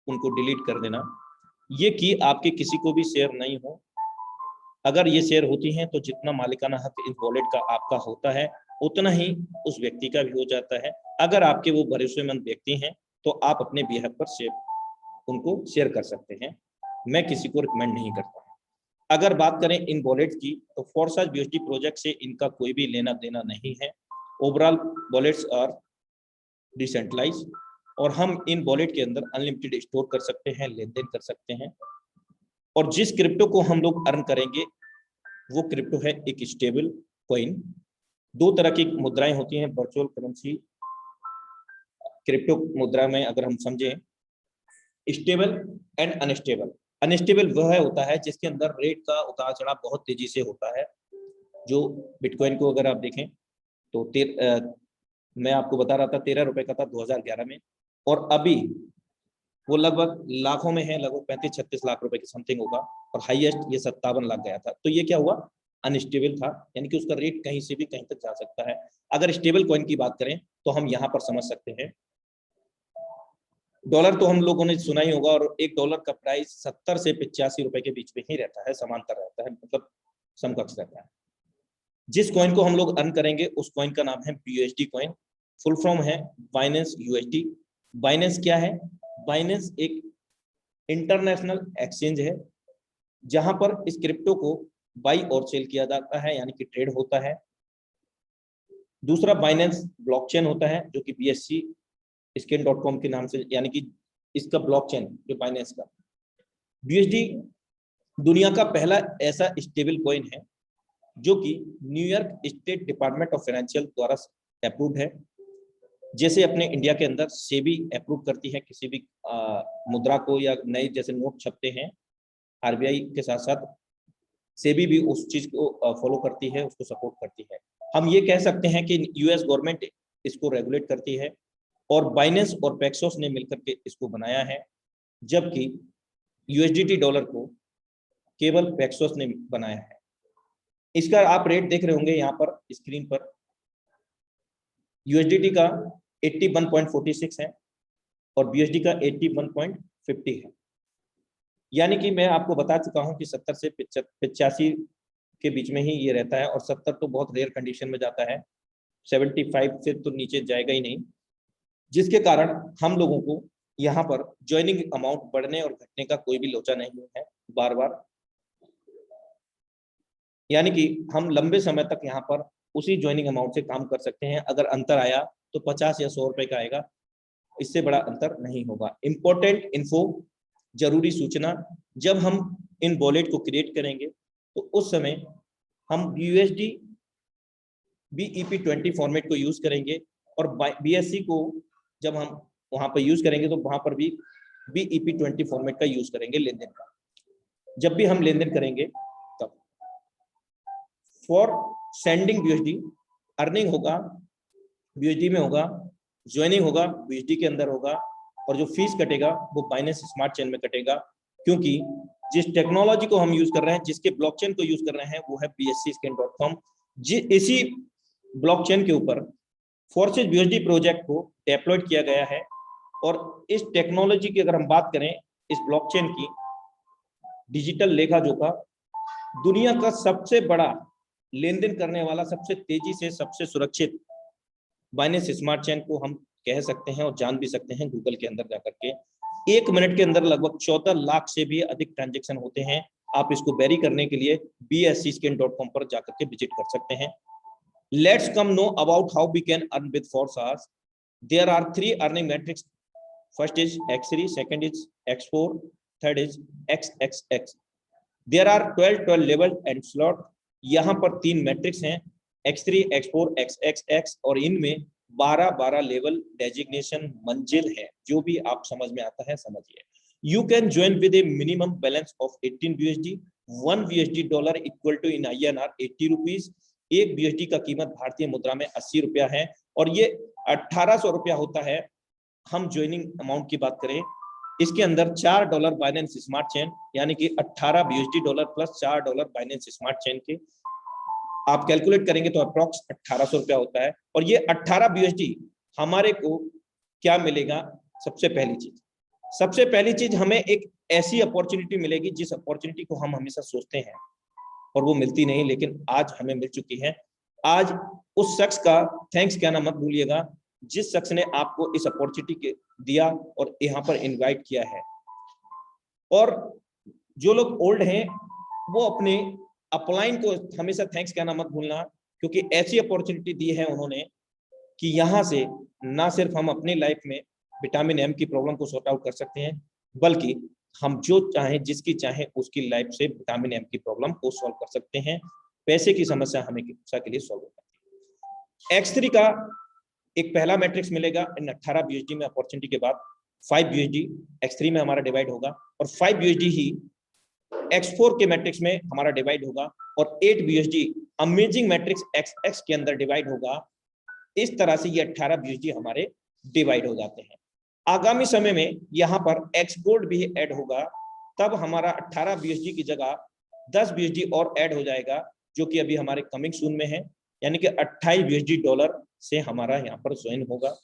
उनको डिलीट कर देना, ये कि आपके किसी को भी शेयर नहीं हो। अगर ये शेयर होती हैं तो जितना मालिकाना हक इस वॉलेट का आपका होता है उतना ही उस व्यक्ति का भी हो जाता है। अगर आपके वो भरोसेमंद व्यक्ति हैं तो आप अपने बिहेव पर उनको शेयर कर सकते हैं। मैं किसी को रिकमेंड नहीं करता। अगर बात करें इन वॉलेट्स की तो फोरसाज BUSD प्रोजेक्ट से इनका कोई भी लेना देना नहीं है। ओवरऑल वॉलेट्स आर डिसेंट्रलाइज और हम इन वॉलेट के अंदर अनलिमिटेड स्टोर कर सकते हैं, लेन देन कर सकते हैं। और जिस क्रिप्टो को हम लोग अर्न करेंगे वो क्रिप्टो है एक स्टेबल कॉइन। दो तरह की मुद्राएं होती हैं वर्चुअल करेंसी क्रिप्टो मुद्रा में, अगर हम समझें स्टेबल एंड अनस्टेबल। अनस्टेबल वह होता है जिसके अंदर रेट का उतार चढ़ाव बहुत तेजी से होता है। जो बिटकॉइन को अगर आप देखें तो मैं आपको बता रहा था 13 रुपए का था 2011 में, और अभी वो लगभग लाखों में है, लगभग 35-36 लाख रुपए की समथिंग होगा, और हाईएस्ट ये 57 लाख गया था। तो ये क्या हुआ? अनस्टेबल था, यानी कि उसका रेट कहीं से भी कहीं तक जा सकता है। अगर स्टेबल कॉइन की बात करें तो हम यहाँ पर समझ सकते हैं, डॉलर तो हम लोगों ने सुना ही होगा, और एक डॉलर का प्राइस 70 से 85 रुपए के बीच में ही रहता है, समांतर रहता है, मतलब समकक्ष रहता है। जिस कॉइन को हम लोग अर्न करेंगे उस कॉइन का नाम है BUSD कॉइन। फुल फॉर्म है बाइनेंस USD। बाइनेंस क्या है? बाइनेंस एक इंटरनेशनल एक्सचेंज है जहां पर इस क्रिप्टो को बाई और सेल किया जाता है, यानी कि ट्रेड होता है। दूसरा बाइनेंस ब्लॉकचेन होता है, जो कि BSC-scan.com के नाम से, यानी कि इसका ब्लॉकचेन जो बाइनेंस का। BUSD दुनिया का पहला ऐसा स्टेबल कॉइन है जो कि New York state department of financial द्वारा अप्रूव्ड है। जैसे अपने इंडिया के अंदर सेबी अप्रूव करती है किसी भी मुद्रा को, या नए जैसे नोट छपते हैं, RBI के साथ साथ सेबी भी उस चीज को फॉलो करती है, उसको सपोर्ट करती है। हम ये कह सकते हैं कि US गवर्नमेंट इसको रेगुलेट करती है, और बाइनेंस और पैक्सोस ने मिलकर के इसको बनाया है, जबकि USDT डॉलर को केवल पैक्सोस ने बनाया है। इसका आप रेट देख रहे होंगे यहाँ पर स्क्रीन पर। USDT का 81.46 है और BUSD का 81.50 है। यानी कि मैं आपको बता चुका हूं कि 70 से 85 के बीच में ही ये रहता है, और 70 तो बहुत रेयर कंडीशन में जाता है, 75 से तो नीचे जाएगा ही नहीं, जिसके कारण हम लोगों को यहाँ पर ज्वाइनिंग अमाउंट बढ़ने और घटने का कोई भी लोचा नहीं है बार बार। यानी कि हम लंबे समय तक यहाँ पर उसी ज्वाइनिंग अमाउंट से काम कर सकते हैं। अगर अंतर आया तो 50 या 100 रुपए का आएगा, इससे बड़ा अंतर नहीं होगा। इंपॉर्टेंट इन्फो, जरूरी सूचना, जब हम इन वॉलेट को क्रिएट करेंगे तो उस समय हम BUSD BEP20 फॉर्मेट को यूज करेंगे, और BSC को जब हम वहां पर यूज करेंगे तो वहां पर भी BEP20 फॉर्मेट का यूज करेंगे लेन देन का। जब भी हम लेन देन करेंगे तब फॉर सेंडिंग BUSD अर्निंग होगा BUSD में होगा, ज्वाइनिंग होगा BUSD के अंदर होगा, और जो फीस कटेगा वो बाइनेंस स्मार्ट चेन में कटेगा, क्योंकि जिस टेक्नोलॉजी को हम यूज कर रहे हैं, जिसके ब्लॉकचेन को यूज कर रहे हैं, वो है BSC-scan.com। इसी ब्लॉकचेन के ऊपर फोर्सेज BUSD प्रोजेक्ट को डेप्लॉयड किया गया है। और इस टेक्नोलॉजी की अगर हम बात करें, इस ब्लॉकचेन की, डिजिटल लेखा जोखा, दुनिया का सबसे बड़ा लेन देन करने वाला, सबसे तेजी से सबसे सुरक्षित बाइनेंस स्मार्ट चेन को हम कह सकते हैं और जान भी सकते हैं गूगल के अंदर जाकर के। 1 मिनट के अंदर लगभग 14 लाख से भी अधिक ट्रांजैक्शन होते हैं। आप इसको वेरी करने के लिए bscscan.com पर जाकर के विजिट कर सकते हैं। Let's come know about how we can earn with Forsage. There are 3 earning metrics. First is X3, second is X4, third is XXX. There are 12 level and slot. यहाँ पर 3 मैट्रिक्स हैं, X3, X4, XXX, और इनमें 12 level designation मंजिल है। जो भी आप समझ में आता है समझिए। You can join with a minimum balance of 18 BUSD. 1 BUSD dollar equal to in INR 80 rupees. 1 BUSD का कीमत भारतीय मुद्रा में 80 रुपया है और ये 1800 रुपया होता है। हम ज्वाइनिंग अमाउंट की बात करें, इसके अंदर $4 बाइनेंस स्मार्ट चेन, यानी कि 18 BUSD dollar plus $4 Binance smart chain के आप कैलकुलेट करेंगे तो अप्रॉक्स 1800 रुपया होता है। और ये 18 BUSD हमारे को क्या मिलेगा? सबसे पहली चीज हमें एक ऐसी अपॉर्चुनिटी मिलेगी जिस अपॉर्चुनिटी को हम हमेशा सोचते हैं और वो मिलती नहीं, लेकिन आज हमें मिल चुकी है। आज उस शख्स का थैंक्स कहना मत भूलिएगा जिस शख्स ने आपको इस अपॉर्चुनिटी के दिया और यहाँ पर इनवाइट किया है। और जो लोग ओल्ड हैं वो अपने अपलाइन को हमेशा थैंक्स कहना मत भूलना, क्योंकि ऐसी अपॉर्चुनिटी दी है उन्होंने कि यहाँ से ना सिर्फ हम अपनी लाइफ में विटामिन M की प्रॉब्लम को सॉर्ट आउट कर सकते हैं, बल्कि हम जो चाहें, जिसकी चाहें उसकी लाइफ से विटामिन M की प्रॉब्लम को सॉल्व कर सकते हैं। पैसे की समस्या हमेशा के लिए सॉल्व हो जाती है। X3 का एक पहला मैट्रिक्स मिलेगा इन 18 BUSD में। अपॉर्चुनिटी के बाद 5 BUSD X3 में हमारा डिवाइड होगा और 5 BUSD ही X4 के मैट्रिक्स में हमारा डिवाइड होगा और 8 BUSD अमेजिंग मैट्रिक्स XX के अंदर डिवाइड होगा। इस तरह से ये 18 BUSD हमारे डिवाइड हो जाते हैं। आगामी समय में यहाँ पर X गोल्ड भी ऐड होगा, तब हमारा 18 BUSD की जगह 10 BUSD और ऐड हो जाएगा, जो कि अभी हमारे कमिंग सून में है, यानी कि 28 BUSD डॉलर से हमारा यहाँ पर ज्वाइन होगा।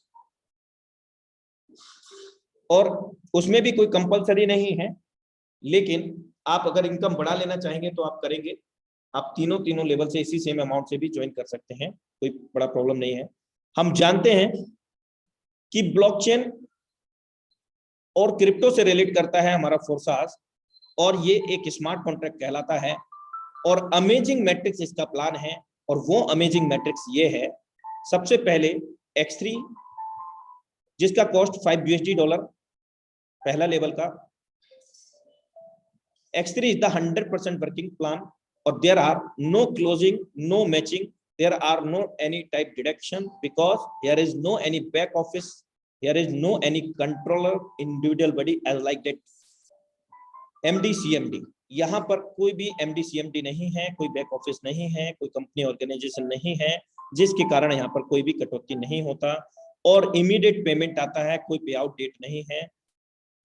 और उसमें भी कोई कंपलसरी नहीं है, लेकिन आप अगर इनकम बढ़ा लेना चाहेंगे तो आप करेंगे। आप तीनों लेवल से इसी सेम अमाउंट से भी ज्वाइन कर सकते हैं, कोई बड़ा प्रॉब्लम नहीं है। हम जानते हैं कि ब्लॉकचेन और क्रिप्टो से रिलेट करता है हमारा फोर्सास, और ये एक स्मार्ट कॉन्ट्रैक्ट कहलाता है और अमेजिंग मैट्रिक्स इसका प्लान है। और वो अमेजिंग मैट्रिक्स ये है, सबसे पहले X3 जिसका कॉस्ट 5 BUSD डॉलर पहला लेवल का। X3 is the 100% working plan और there are no closing, no matching, there are no any type deduction because there is no any back office, there is no any controller individual body as like that MD CMD। यहाँ पर कोई भी MD CMD नहीं है, कोई back office नहीं है, कोई कंपनी ऑर्गेनाइजेशन नहीं है, जिसके कारण यहाँ पर कोई भी कटौती नहीं होता और इमीडिएट पेमेंट आता है, कोई पे आउट डेट नहीं है।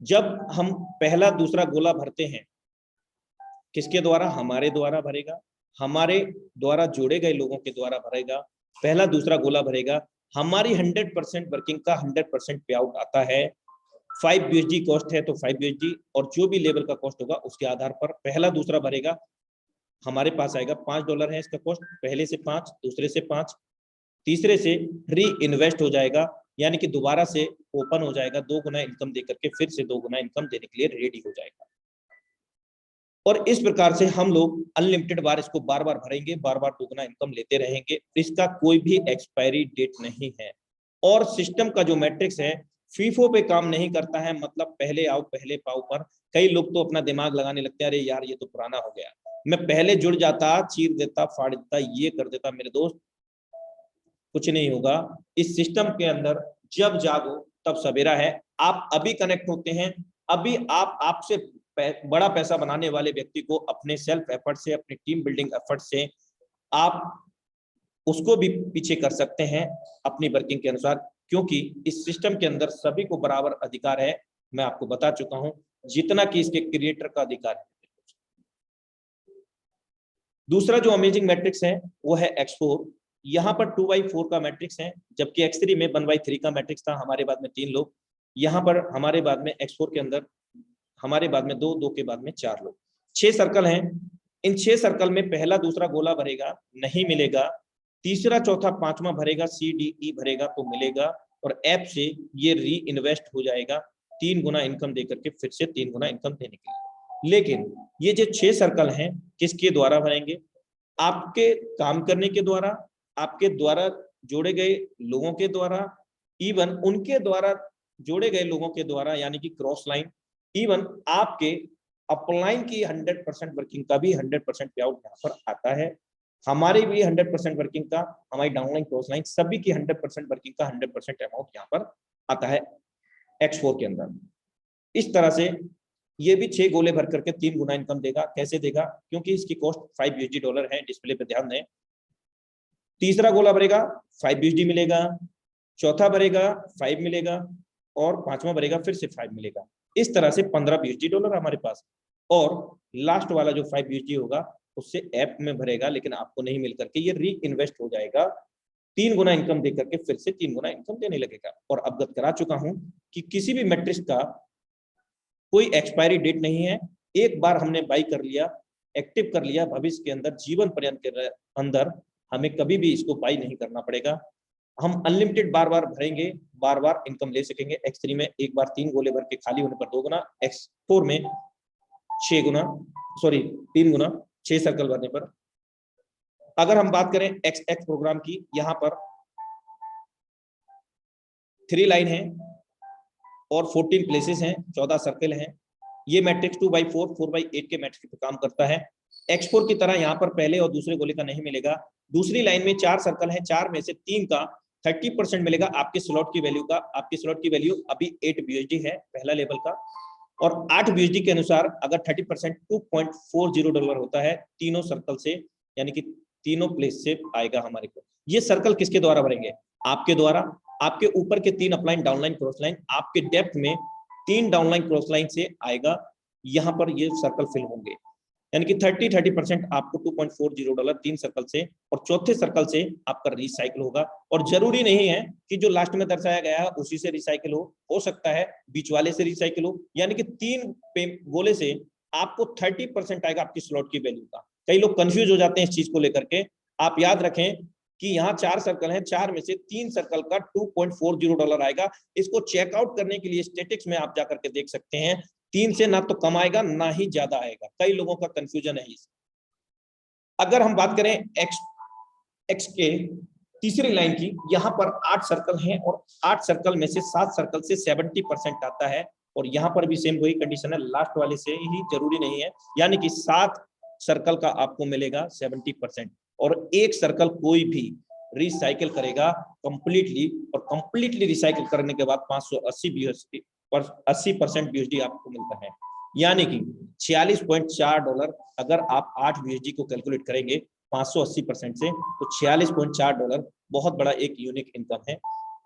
जब हम पहला दूसरा गोला भरते हैं, किसके द्वारा? हमारे द्वारा भरेगा, हमारे द्वारा जोड़े गए लोगों के द्वारा भरेगा। पहला दूसरा गोला भरेगा, हमारी 100% वर्किंग का 100% पे आउट आता है। 5 BUSD कॉस्ट है तो 5 BUSD और जो भी लेवल का कॉस्ट होगा उसके आधार पर पहला दूसरा भरेगा। हमारे पास आएगा $5 है इसका कॉस्ट, पहले से 5, दूसरे से 5, तीसरे से री इन्वेस्ट हो जाएगा, यानी कि दोबारा से ओपन हो जाएगा, 2 गुना इनकम देकर के फिर से 2 गुना इनकम देने के लिए रेडी हो जाएगा। और इस प्रकार से हम लोग अनलिमिटेड बार इसको बार बार भरेंगे, बार बार 2 गुना इनकम लेते रहेंगे। इसका कोई भी एक्सपायरी डेट नहीं है। और सिस्टम का जो मैट्रिक्स है फीफो पे काम नहीं करता है, मतलब पहले आओ पहले पाओ पर। कई लोग तो अपना दिमाग लगाने लगते हैं, अरे यार ये तो पुराना हो गया, मैं पहले जुड़ जाता, चीर देता, फाड़ देता, ये कर देता। मेरे दोस्त कुछ नहीं होगा। इस सिस्टम के अंदर जब जागो तब सवेरा है। आप अभी कनेक्ट होते हैं, अभी आप आपसे बड़ा पैसा बनाने वाले व्यक्ति को अपने सेल्फ एफर्ट से, अपनी टीम बिल्डिंग एफर्ट से आप उसको भी पीछे कर सकते हैं अपनी वर्किंग के अनुसार, क्योंकि इस सिस्टम के अंदर सभी को बराबर अधिकार है। मैं आपको बता चुका हूं जितना कि इसके क्रिएटर का अधिकार है। दूसरा जो अमेजिंग मैट्रिक्स है वो है X4। यहाँ पर 2/4 का मैट्रिक्स है, जबकि X3 में 1/3 का मैट्रिक्स था। हमारे बाद में 3 लोग, यहाँ पर हमारे बाद में X4 के अंदर हमारे बाद में 2 के बाद में 4 लोग। 6 सर्कल हैं। इन 6 सर्कल में पहला दूसरा गोला भरेगा, नहीं मिलेगा। तीसरा चौथा पांचवा भरेगा, C D E भरेगा तो मिलेगा, और F से ये री इन्वेस्ट हो जाएगा 3 गुना इनकम देकर के, फिर से 3 गुना इनकम देने के लिए। लेकिन ये जो 6 सर्कल हैं किसके द्वारा भरेंगे? आपके काम करने के द्वारा, आपके द्वारा जोड़े गए लोगों के द्वारा, इवन उनके द्वारा जोड़े गए लोगों के द्वारा, यानी कि क्रॉस लाइन, इवन आपके अपलाइन की 100% वर्किंग का भी 100% पे आउट यहाँ पर आता है। हमारी भी 100% वर्किंग का, हमारी डाउनलाइन क्रॉस लाइन सभी की 100% वर्किंग का 100% अमाउंट यहाँ पर आता है X4 के अंदर। इस तरह से ये भी 6 गोले भर करके 3 गुना इनकम देगा। कैसे देगा? क्योंकि इसकी कॉस्ट $5 है, डिस्प्ले पे ध्यान दें। तीसरा गोला भरेगा $5 मिलेगा, चौथा भरेगा 5 मिलेगा, और पांचवा भरेगा फिर से 5 मिलेगा। इस तरह से $15 हमारे पास। और लास्ट वाला जो $5 होगा उससे ऐप में भरेगा, लेकिन आपको नहीं मिल करके ये री इन्वेस्ट हो जाएगा, 3 गुना इनकम दे करके फिर से 3 गुना इनकम देने लगेगा। और अवगत करा चुका हूं कि किसी भी मैट्रिक्स का कोई एक्सपायरी डेट नहीं है। एक बार हमने बाई कर लिया, एक्टिव कर लिया, भविष्य के अंदर जीवन पर्यंत के अंदर हमें कभी भी इसको बाई नहीं करना पड़ेगा। हम अनलिमिटेड बार बार भरेंगे, बार बार इनकम ले सकेंगे। X3 में एक बार 3 गोले भर के खाली होने पर 2 गुना, X4 में 6 गुना, सॉरी 3 गुना 6 सर्कल भरने पर। अगर हम बात करें XX प्रोग्राम की, यहाँ पर 3 लाइन है और 14 प्लेसेस हैं, 14 सर्कल हैं। ये मैट्रिक्स 2/4, 4/8 के मैट्रिक्स पे काम करता है। X4 की तरह यहाँ पर पहले और दूसरे गोले का नहीं मिलेगा। दूसरी लाइन में 4 सर्कल है, 4 में से 3 का 30% मिलेगा आपके स्लॉट की वैल्यू का। आपकी स्लॉट की वैल्यू अभी 8 BUSD है पहला लेवल का, और 8 BUSD के अनुसार अगर 30% $2.40 होता है तीनों सर्कल से, यानी कि तीनों प्लेस से आएगा हमारे को। ये सर्कल किसके द्वारा भरेंगे? आपके द्वारा। आपके ऊपर के 3 अपलाइन, डाउनलाइन, क्रॉस लाइन, आपके डेप्थ में 3 डाउनलाइन क्रॉस लाइन से आएगा। यहाँ पर ये सर्कल फिल होंगे, यानी कि 30% आपको $2.40 3 सर्कल से, और चौथे सर्कल से आपका रिसाइकिल होगा। और जरूरी नहीं है कि जो लास्ट में दर्शाया गया है उसी से रिसाइकिल हो सकता है बीच वाले से रिसाइकिल हो, यानी कि 3 गोले से आपको 30% आएगा आपकी स्लॉट की वैल्यू का। कई लोग कंफ्यूज हो जाते हैं इस चीज को लेकर के। आप याद रखें कि यहाँ 4 सर्कल हैं, 4 में से 3 सर्कल का $2.40 आएगा। इसको चेकआउट करने के लिए स्टेटिक्स में आप जाकर के देख सकते हैं, 3 से ना तो कम आएगा ना ही ज्यादा आएगा। कई लोगों का कंफ्यूजन है इस। अगर हम बात करें एक्स के तीसरी लाइन की, यहाँ पर 8 सर्कल हैं और 8 सर्कल में से 7 सर्कल से 70% आता है, और यहाँ पर भी सेम वही कंडीशन है, लास्ट वाले से ही, जरूरी नहीं है। यानी कि 7 सर्कल का आपको मिलेगा 70%, और एक सर्कल कोई भी रिसाइकिल करेगा कंप्लीटली, और कंप्लीटली रिसाइकिल करने के बाद 580 BUSD पर 80% BUSD आपको मिलता है, यानी कि $46.4। अगर आप 8 BUSD को कैलकुलेट करेंगे 580% से, तो $46.4 बहुत बड़ा एक यूनिक इनकम है।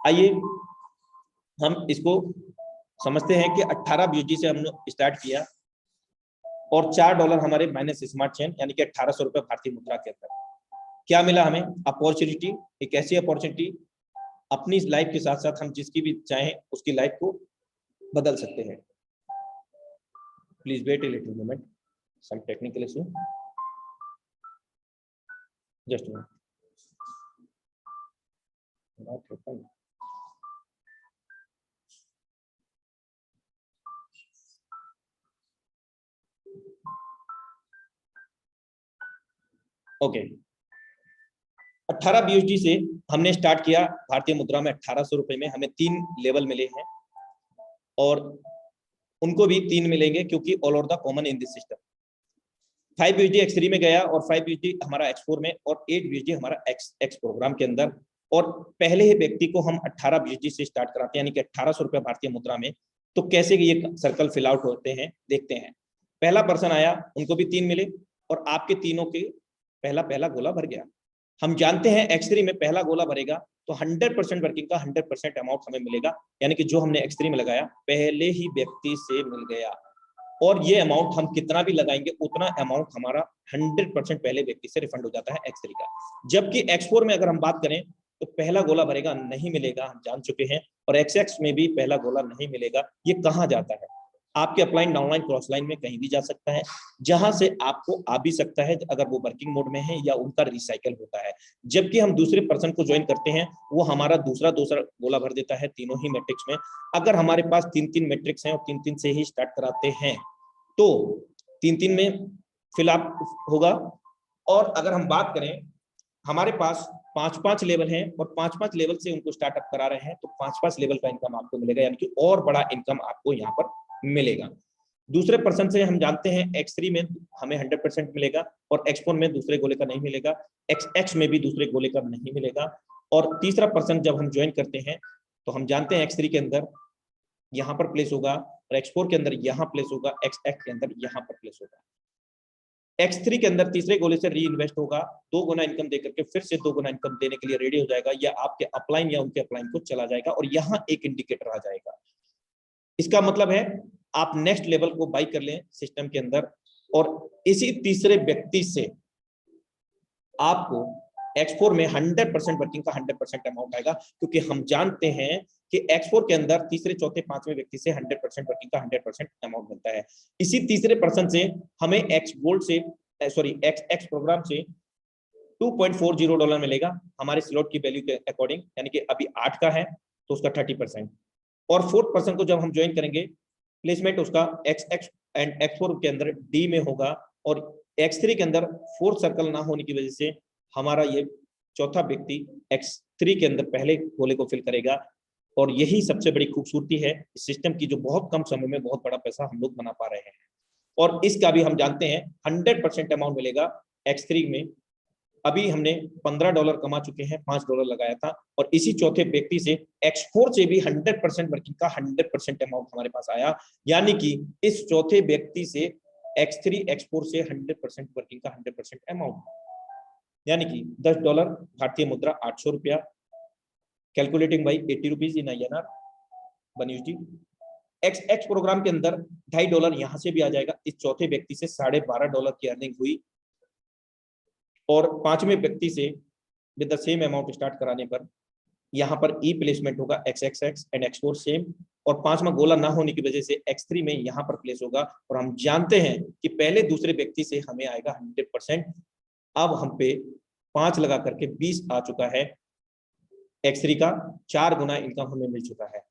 आइए हम इसको समझते हैं कि 18 BUSD से हमने स्टार्ट किया, और $4 हमारे माइनस स्मार्ट चेन, यानी कि 1800 रुपए भारतीय मुद्रा के अंदर क्या मिला हमें? अपॉर्चुनिटी, एक ऐसी अपॉर्चुनिटी अपनी लाइफ के साथ साथ हम जिसकी भी चाहें उसकी लाइफ को बदल सकते हैं। Please wait a little moment, some technical issue, just minute. Okay, 18 BUSD से हमने स्टार्ट किया। भारतीय मुद्रा में 1800 रुपए में हमें 3 लेवल मिले हैं, और उनको भी 3 मिलेंगे क्योंकि all over the common in this system. 5 BUSD X3 में गया, और 5 BUSD हमारा X4 में, और 8 BUSD हमारा X प्रोग्राम के अंदर। और पहले ही व्यक्ति को हम 18 BUSD से स्टार्ट कराते हैं, यानी कि 1800 रुपए भारतीय मुद्रा में। तो कैसे ये सर्कल फिल आउट होते हैं देखते हैं। पहला पर्सन आया, उनको भी 3 मिले, और आपके तीनों के पहला गोला भर गया। हम जानते हैं X3 में पहला गोला भरेगा तो 100% वर्किंग का 100% अमाउंट हमें मिलेगा, यानी कि जो हमने X3 में लगाया पहले ही व्यक्ति से मिल गया। और ये अमाउंट हम कितना भी लगाएंगे उतना अमाउंट हमारा 100% पहले व्यक्ति से रिफंड हो जाता है X3 का। जबकि X4 में अगर हम बात करें तो पहला गोला भरेगा नहीं मिलेगा, हम जान चुके हैं, और XX में भी पहला गोला नहीं मिलेगा। ये कहाँ जाता है? आपके अपलाइन, डाउनलाइन, क्रॉस लाइन में कहीं भी जा सकता है, जहां से आपको आ भी सकता है अगर वो वर्किंग मोड में है या उनका रिसाइकल होता है। जबकि हम दूसरे पर्सन को ज्वाइन करते हैं, वो हमारा दूसरा गोला भर देता है तीनों ही मैट्रिक्स में। अगर हमारे पास 3-3 मैट्रिक्स हैं और 3-3 से ही स्टार्ट कराते हैं तो 3-3 में फिल अप होगा। और अगर हम बात करें हमारे पास 5-5 लेवल हैं और 5-5 लेवल से उनको स्टार्टअप करा रहे हैं तो 5-5 लेवल का इनकम आपको मिलेगा, यानी कि और बड़ा इनकम आपको यहाँ पर मिलेगा। दूसरे पर्सन से हम जानते हैं X3 में हमें 100% मिलेगा और X4 में दूसरे गोले का नहीं मिलेगा, XX में भी दूसरे गोले का नहीं मिलेगा। और तीसरा पर्सन जब हम ज्वाइन करते हैं तो हम जानते हैं X3 के अंदर यहाँ पर प्लेस होगा और X4 के अंदर यहाँ प्लेस होगा, XX के अंदर यहाँ पर प्लेस होगा। X3 के अंदर तीसरे गोले से री इन्वेस्ट होगा, 2 गुना इनकम देकर के फिर से 2 गुना इनकम देने के लिए रेडी हो जाएगा, या आपके अपलाइन या उनके अपलाइन को चला जाएगा और यहाँ एक इंडिकेटर आ जाएगा। इसका मतलब है आप नेक्स्ट लेवल को बाई कर लें सिस्टम के अंदर और इसी तीसरे व्यक्ति से आपको X4 में 100% वर्किंग का 100% अमाउंट आएगा, क्योंकि हम जानते हैं कि X4 के अंदर तीसरे, चौथे, पांचवें व्यक्ति से 100% वर्किंग का 100% अमाउंट मिलता है। इसी तीसरे पर्सन से हमें X प्रोग्राम से $2.40 मिलेगा हमारे स्लॉट की वैल्यू के अकॉर्डिंग, यानी कि अभी 8 का है तो उसका 30%। और फोर्थ पर्सन को जब हम ज्वाइन करेंगे प्लेसमेंट उसका XX एंड X4 के अंदर D में होगा और X3 के अंदर फोर्थ सर्कल ना होने की वजह से हमारा ये चौथा व्यक्ति X3 के अंदर पहले गोले को फिल करेगा। और यही सबसे बड़ी खूबसूरती है इस सिस्टम की, जो बहुत कम समय में बहुत बड़ा पैसा हम लोग बना पा रहे हैं। और इसका भी हम जानते हैं 100% अमाउंट मिलेगा X3 में। अभी हमने $15 कमा चुके हैं, $5 लगाया था, और इसी चौथे व्यक्ति से X4 से भी 100% वर्किंग का 100% अमाउंट हमारे पास आया, यानी कि इस चौथे व्यक्ति से X3 X4 से 100% वर्किंग का 100% अमाउंट, यानी कि $10 भारतीय मुद्रा 800 रुपया, calculating by 80 rupees in INR 1 USD। XX program के अंदर $2.5 यहां से भी आ जाएगा, इस चौथे व्यक्ति से $12.5 की अर्निंग हुई, और पांचवें व्यक्ति से with the same amount start कराने पर यहाँ पर ई प्लेसमेंट होगा XXX एंड X4 सेम, और पांचवा गोला ना होने की वजह से X3 में यहाँ पर प्लेस होगा। और हम जानते हैं कि पहले दूसरे व्यक्ति से हमें आएगा 100%। अब हम पे 5 लगा करके 20 आ चुका है, X3 का 4 गुना इनकम हमें मिल चुका है।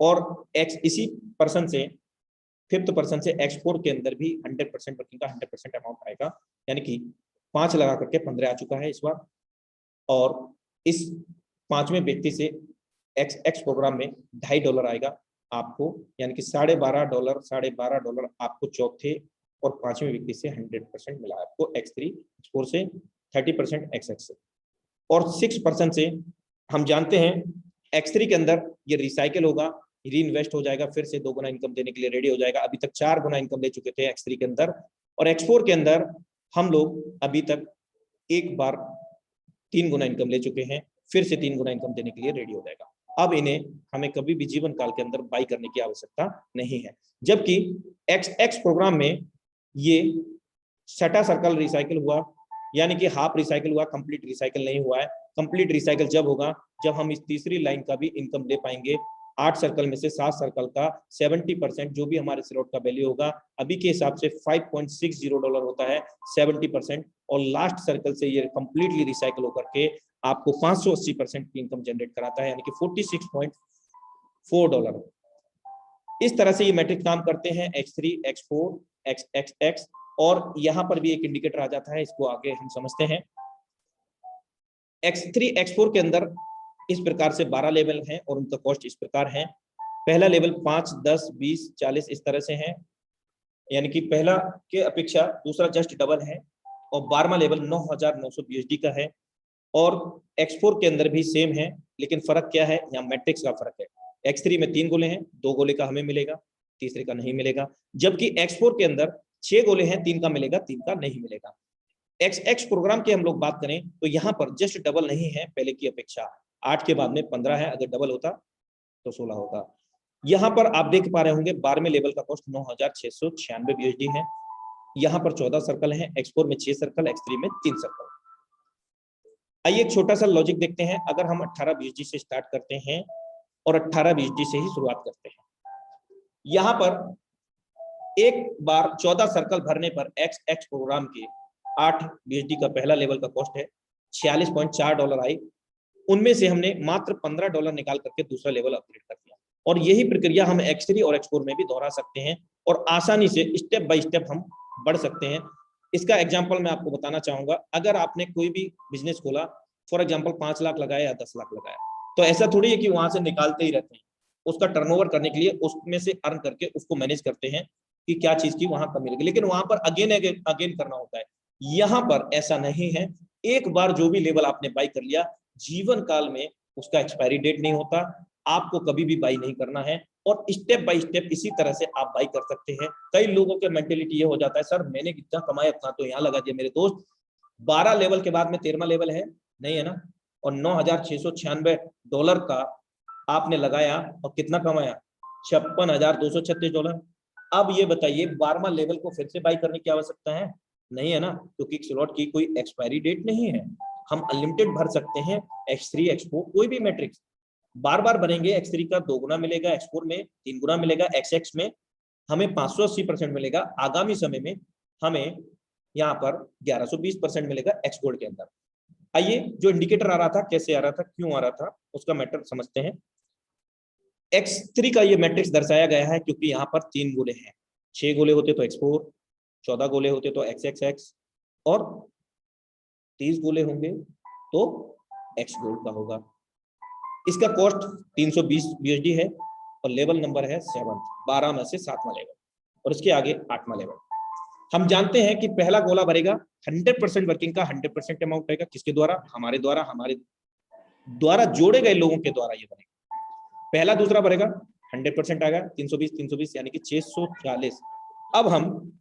और इसी पर्सन से, फिफ्थ पर्सन से X4 के अंदर भी 100% वर्किंग का 100% अमाउंट आएगा, यानी कि 5 लगा करके 15 आ चुका है इस बार। और इस पांचवें व्यक्ति से XX प्रोग्राम में $2.5 आएगा आपको, यानी कि $12.5 आपको चौथे और पांचवें व्यक्ति से 100% मिला आपको X3 X4 से 30% XX से। और 6 पर्सन से हम जानते हैं X3 के अंदर ये रिसाइकिल होगा, री इन्वेस्ट हो जाएगा, फिर से 2 गुना इनकम देने के लिए रेडी हो जाएगा। अभी तक 4 गुना इनकम दे चुके थे X3 के अंदर, और X4 के अंदर हम लोग अभी तक एक बार 3 गुना इनकम ले चुके हैं, फिर से 3 गुना इनकम देने के लिए रेडी हो जाएगा। अब इन्हें हमें कभी भी जीवन काल के अंदर बाई करने की आवश्यकता नहीं है। जबकि XX प्रोग्राम में ये छठा सर्कल रिसाइकिल हुआ, यानी कि हाफ रिसाइकिल हुआ, कंप्लीट रिसाइकिल नहीं हुआ है। कंप्लीट रिसाइकिल जब होगा जब हम इस तीसरी लाइन का भी इनकम ले पाएंगे। 8 सर्कल में से 7 सर्कल का 70% जो भी हमारे स्लॉट का वैल्यू होगा, अभी के हिसाब से $5.60 होता है 70%, और लास्ट सर्कल से ये कंप्लीटली रिसाइकिल होकर के आपको 580% की इनकम जनरेट कराता है, यानी कि $46.4। इस तरह से ये मैट्रिक्स काम करते हैं X3 X4 XXX। और यहाँ पर भी एक इंडिकेटर आ जाता है, इसको आगे हम समझते हैं। X3 X4 के अंदर इस प्रकार से 12 लेवल हैं और उनका कॉस्ट इस प्रकार है। पहला लेवल 5, 10, 20, 40 इस तरह से है, यानी कि पहला के अपेक्षा दूसरा जस्ट डबल है, और 12वां लेवल 9,900 USD का है। और X4 के अंदर भी सेम है, लेकिन फर्क क्या है, यहाँ मैट्रिक्स का फर्क है। X3 में 3 गोले हैं, 2 गोले का हमें मिलेगा, तीसरे का नहीं मिलेगा। जबकि X4 के अंदर 6 गोले हैं, 3 का मिलेगा, 3 का नहीं मिलेगा। XX प्रोग्राम की हम लोग बात करें तो यहाँ पर जस्ट डबल नहीं है पहले की अपेक्षा, 8 के बाद में 15 है, अगर डबल होता तो 16 होता। यहाँ पर आप देख पा रहे होंगे 12वें लेवल का कॉस्ट 9696 BUSD है। यहाँ पर 14 सर्कल हैं, X4 में 6 सर्कल, X3 में 3 सर्कल। आइए एक छोटा सा लॉजिक देखते हैं। अगर हम 18 BUSD से स्टार्ट करते हैं और 18 BUSD से ही शुरुआत करते हैं, यहाँ पर एक बार 14 सर्कल भरने पर XX प्रोग्राम के 8 BUSD का पहला लेवल का कॉस्ट है, $46.4 आई। उनमें से हमने मात्र $15 निकाल करके दूसरा लेवल अपग्रेड कर दिया। और यही प्रक्रिया हम X3 और X4 में भी दोहरा सकते हैं और आसानी से स्टेप बाय स्टेप हम बढ़ सकते हैं। इसका एग्जांपल मैं आपको बताना चाहूंगा। अगर आपने कोई भी बिजनेस खोला, फॉर एग्जांपल 5 लाख लगाया या 10 लाख लगाया, तो ऐसा थोड़ी है कि वहां से निकालते ही रहते हैं। उसका टर्नओवर करने के लिए उसमें से अर्न करके उसको मैनेज करते हैं कि क्या चीज की वहां कमी लगी, लेकिन वहां पर अगेन अगेन करना होता है। यहाँ पर ऐसा नहीं है। एक बार जो भी लेवल आपने बाई कर लिया, जीवन काल में उसका एक्सपायरी डेट नहीं होता, आपको कभी भी बाई नहीं करना है और स्टेप बाय स्टेप इसी तरह से आप बाई कर सकते हैं। कई लोगों के मेंटेलिटी ये हो जाता है, सर मैंने कितना कमाया उतना तो यहाँ लगा दिया। मेरे दोस्त, 12 लेवल के बाद में 13वां लेवल है, नहीं है ना, और $9696 का आपने लगाया और कितना कमाया, $56,236। अब ये बताइए 12वां लेवल को फिर से बाई करने की आवश्यकता है? नहीं है ना, क्योंकि स्लॉट की कोई एक्सपायरी डेट नहीं है। हम अनलिमिटेड भर सकते हैं। X3 X4 कोई भी मैट्रिक्स बार बार बनेंगे। X3 का 2 गुना मिलेगा, X4 में 3 गुना मिलेगा, XX में हमें 580% मिलेगा। आगामी समय में हमें यहाँ पर 1120% मिलेगा X गोल्ड के अंदर। आइए जो इंडिकेटर आ रहा था, कैसे आ रहा था, क्यों आ रहा था, उसका मैटर समझते हैं। X3 का ये मैट्रिक्स दर्शाया गया है क्योंकि यहाँ पर 3 गोले हैं। 6 गोले होते तो X4, 14 गोले होते तो XXX और 30 गोले होंगे तो X गोल्ड का होगा। इसका कॉस्ट 320 BUSD है और लेवल नंबर है 7, 12 में से 7वां लेवल और इसके आगे 8वां लेवल। हम जानते हैं कि पहला गोला भरेगा 100% वर्किंग का 100% अमाउंट रहेगा। किसके द्वारा? हमारे द्वारा जोड़े गए लोगों के द्वारा ये बनेगा। पहला दूसरा भरेगा 100% आएगा, 320 यानी कि 640। अब हम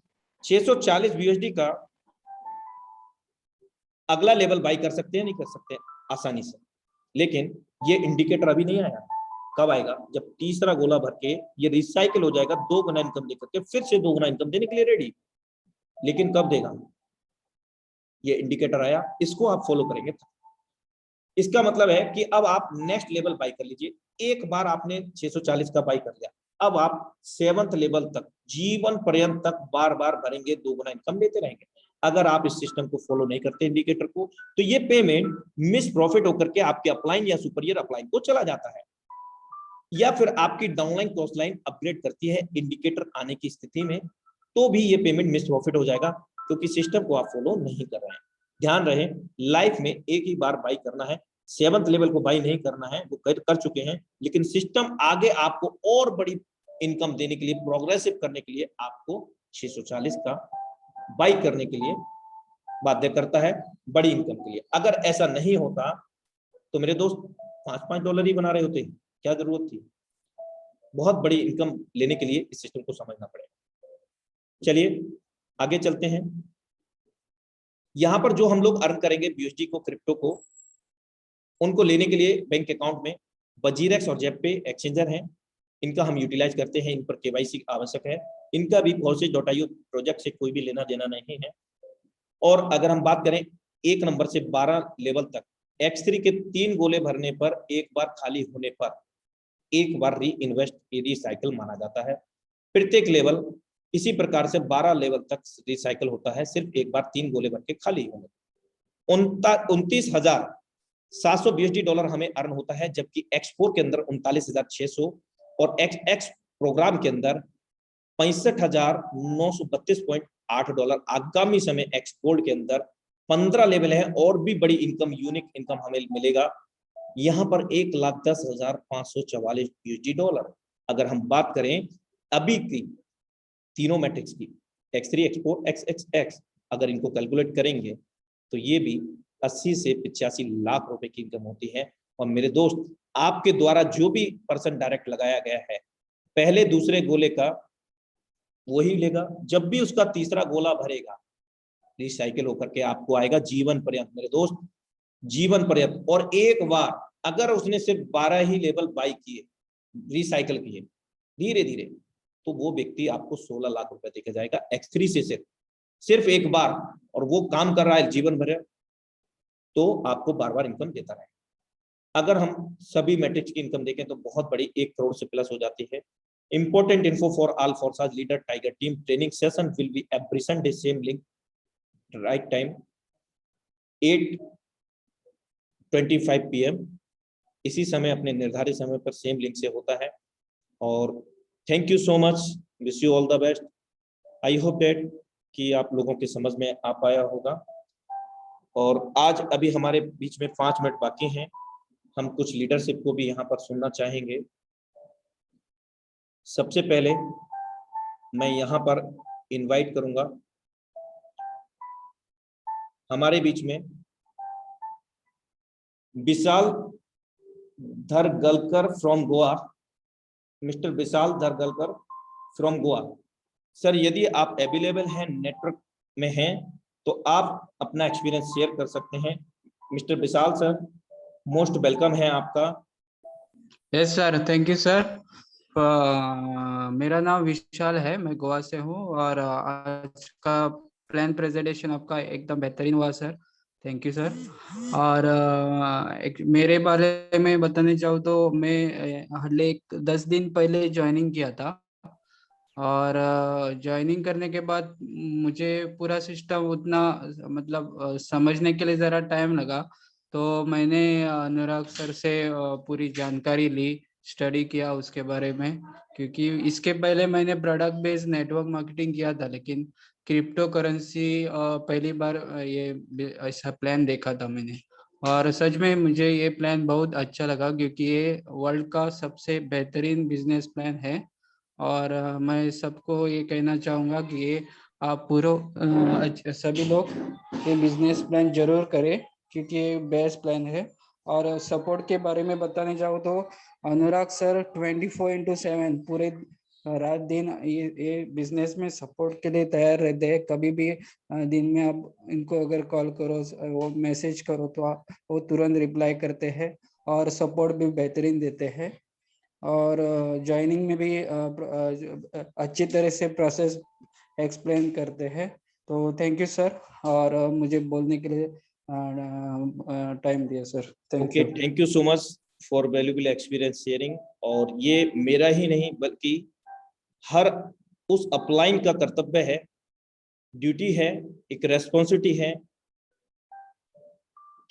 640 BUSD का अगला लेवल बाई कर सकते हैं, नहीं कर सकते? आसानी से। लेकिन ये इंडिकेटर अभी नहीं आया। कब आएगा? जब तीसरा गोला भर के ये रिसाइकिल हो जाएगा, 2 गुना इनकम देकर के फिर से 2 गुना इनकम देने के लिए रेडी। लेकिन कब देगा? ये इंडिकेटर आया, इसको आप फॉलो करेंगे। इसका मतलब है कि अब आप नेक्स्ट लेवल बाई कर लीजिए। एक बार आपने 640 का बाई कर लिया, अब आप 7th लेवल तक जीवन पर्यंत तक बार बार भरेंगे, 2 गुना इनकम लेते रहेंगे। अगर आप इस सिस्टम को फॉलो नहीं करते इंडिकेटर को, तो ये पेमेंट मिस प्रॉफिट होकर के आपके अपलाइन या सुपीरियर अपलाइन को चला जाता है, या फिर आपकी डाउनलाइन कॉस्ट लाइन अपग्रेड करती है इंडिकेटर आने की स्थिति में, तो भी ये पेमेंट मिस प्रॉफिट हो जाएगा क्योंकि सिस्टम को आप फॉलो नहीं कर रहे हैं। ध्यान रहे, लाइफ में एक ही बार बाई करना है। 7th लेवल को बाई नहीं करना है, वो कर चुके हैं, लेकिन सिस्टम आगे आपको और बड़ी इनकम देने के लिए, प्रोग्रेसिव करने के लिए आपको 640 का बाई करने के लिए बाध्य करता है, बड़ी इनकम के लिए। अगर ऐसा नहीं होता तो मेरे दोस्त $5 ही बना रहे होते, क्या जरूरत थी? बहुत बड़ी इनकम लेने के लिए इस सिस्टम को समझना पड़ेगा। चलिए आगे चलते हैं। यहां पर जो हम लोग अर्न करेंगे BUSD को, क्रिप्टो को, उनको लेने के लिए बैंक अकाउंट में वजीरेक्स और जेपपे एक्सचेंजर हैं, इनका हम यूटिलाइज करते हैं। इन पर KYC आवश्यक है। इनका भी Forces.io प्रोजेक्ट से कोई भी लेना देना नहीं है। और अगर हम बात करें 1 नंबर से 12 लेवल तक, X3 के 3 गोले भरने पर, एक बार खाली होने पर एक बार री इन्वेस्ट रिसाइकल माना जाता है। प्रत्येक लेवल इसी प्रकार से 12 लेवल तक रिसाइकल होता है, सिर्फ एक बार 3 गोले भर के खाली होने। 29,700 BUSD हमें अर्न होता है, जबकि X4 के अंदर 39,600 और XX प्रोग्राम के अंदर $65,932.8। आगामी समय X गोल्ड के अंदर 15 लेवल है और भी बड़ी इनकम, यूनिक इनकम हमें मिलेगा। यहाँ पर 1,10,544 BUSD। अगर हम बात करें अभी की तीनों मैट्रिक्स की, X3 X4 XXX, अगर इनको कैलकुलेट करेंगे तो ये भी 80 से 85 लाख रुपए की इनकम होती है। और मेरे दोस्त, आपके द्वारा जो भी % डायरेक्ट लगाया गया है, पहले दूसरे गोले का वही लेगा। जब भी उसका तीसरा गोला भरेगा, रिसाइकिल होकर के आपको आएगा जीवन पर्यंत मेरे दोस्त, जीवन पर्यंत। और एक बार अगर उसने सिर्फ 12 ही लेवल बाई किए, रिसाइकिल किए, धीरे धीरे, तो वो व्यक्ति आपको 16 लाख रुपए देके जाएगा X3 से सिर्फ एक बार, और वो काम कर रहा है जीवन भर, तो आपको बार बार इनकम देता रहे। अगर हम सभी मैट्रिक्स की इनकम देखें तो बहुत बड़ी 1 करोड़ से प्लस हो जाती है। Important info for all Forces Leader Tiger Team training session will be every Sunday, same link, right time 8:25 PM। इसी समय, अपने निर्धारित समय पर सेम लिंक से होता है। और thank you so much, wish you all the best. I hope that कि आप लोगों के समझ में आ पाया होगा। और आज अभी हमारे बीच में 5 मिनट बाकी हैं, हम कुछ लीडरशिप को भी यहाँ पर सुनना चाहेंगे। सबसे पहले मैं यहाँ पर इनवाइट करूंगा हमारे बीच में Vishal Dhargalkar from Goa, mister Vishal Dhargalkar from Goa. Sir, यदि आप अवेलेबल हैं, नेटवर्क में हैं, तो आप अपना एक्सपीरियंस शेयर कर सकते हैं। मिस्टर विशाल सर, मोस्ट वेलकम है आपका। Yes sir, thank you sir. मेरा नाम विशाल है, मैं गोवा से हूँ, और आज का प्लान प्रेजेंटेशन आपका एकदम बेहतरीन हुआ सर, थैंक यू सर। और मेरे बारे में बताने चाहूँ तो मैं हार्डली 10 दिन पहले ज्वाइनिंग किया था, और ज्वाइनिंग करने के बाद मुझे पूरा सिस्टम उतना मतलब समझने के लिए ज़रा टाइम लगा। तो मैंने अनुराग सर से पूरी जानकारी ली, स्टडी किया उसके बारे में, क्योंकि इसके पहले मैंने प्रोडक्ट बेस्ड नेटवर्क मार्केटिंग किया था, लेकिन क्रिप्टो करेंसी पहली बार ये ऐसा प्लान देखा था मैंने। और सच में मुझे ये प्लान बहुत अच्छा लगा, क्योंकि ये वर्ल्ड का सबसे बेहतरीन बिजनेस प्लान है। और मैं सबको ये कहना चाहूँगा कि ये आप पूरा सभी लोग ये बिजनेस प्लान जरूर करें, क्योंकि ये बेस्ट प्लान है। और सपोर्ट के बारे में बताने जाऊँ तो अनुराग सर 24/7 पूरे रात दिन ये बिजनेस में सपोर्ट के लिए तैयार रहते हैं। कभी भी दिन में आप इनको अगर कॉल करो, वो मैसेज करो, तो वो तुरंत रिप्लाई करते हैं और सपोर्ट भी बेहतरीन देते हैं। और ज्वाइनिंग में भी अच्छी तरह से प्रोसेस एक्सप्लेन करते हैं। तो थैंक यू सर, और मुझे बोलने के लिए टाइम दिया sir, thank you. Thank you so much for valuable experience sharing. और ये मेरा ही नहीं बल्कि हर उस अपलाइन का कर्तव्य है, ड्यूटी है, एक रेस्पॉन्सिबिलिटी है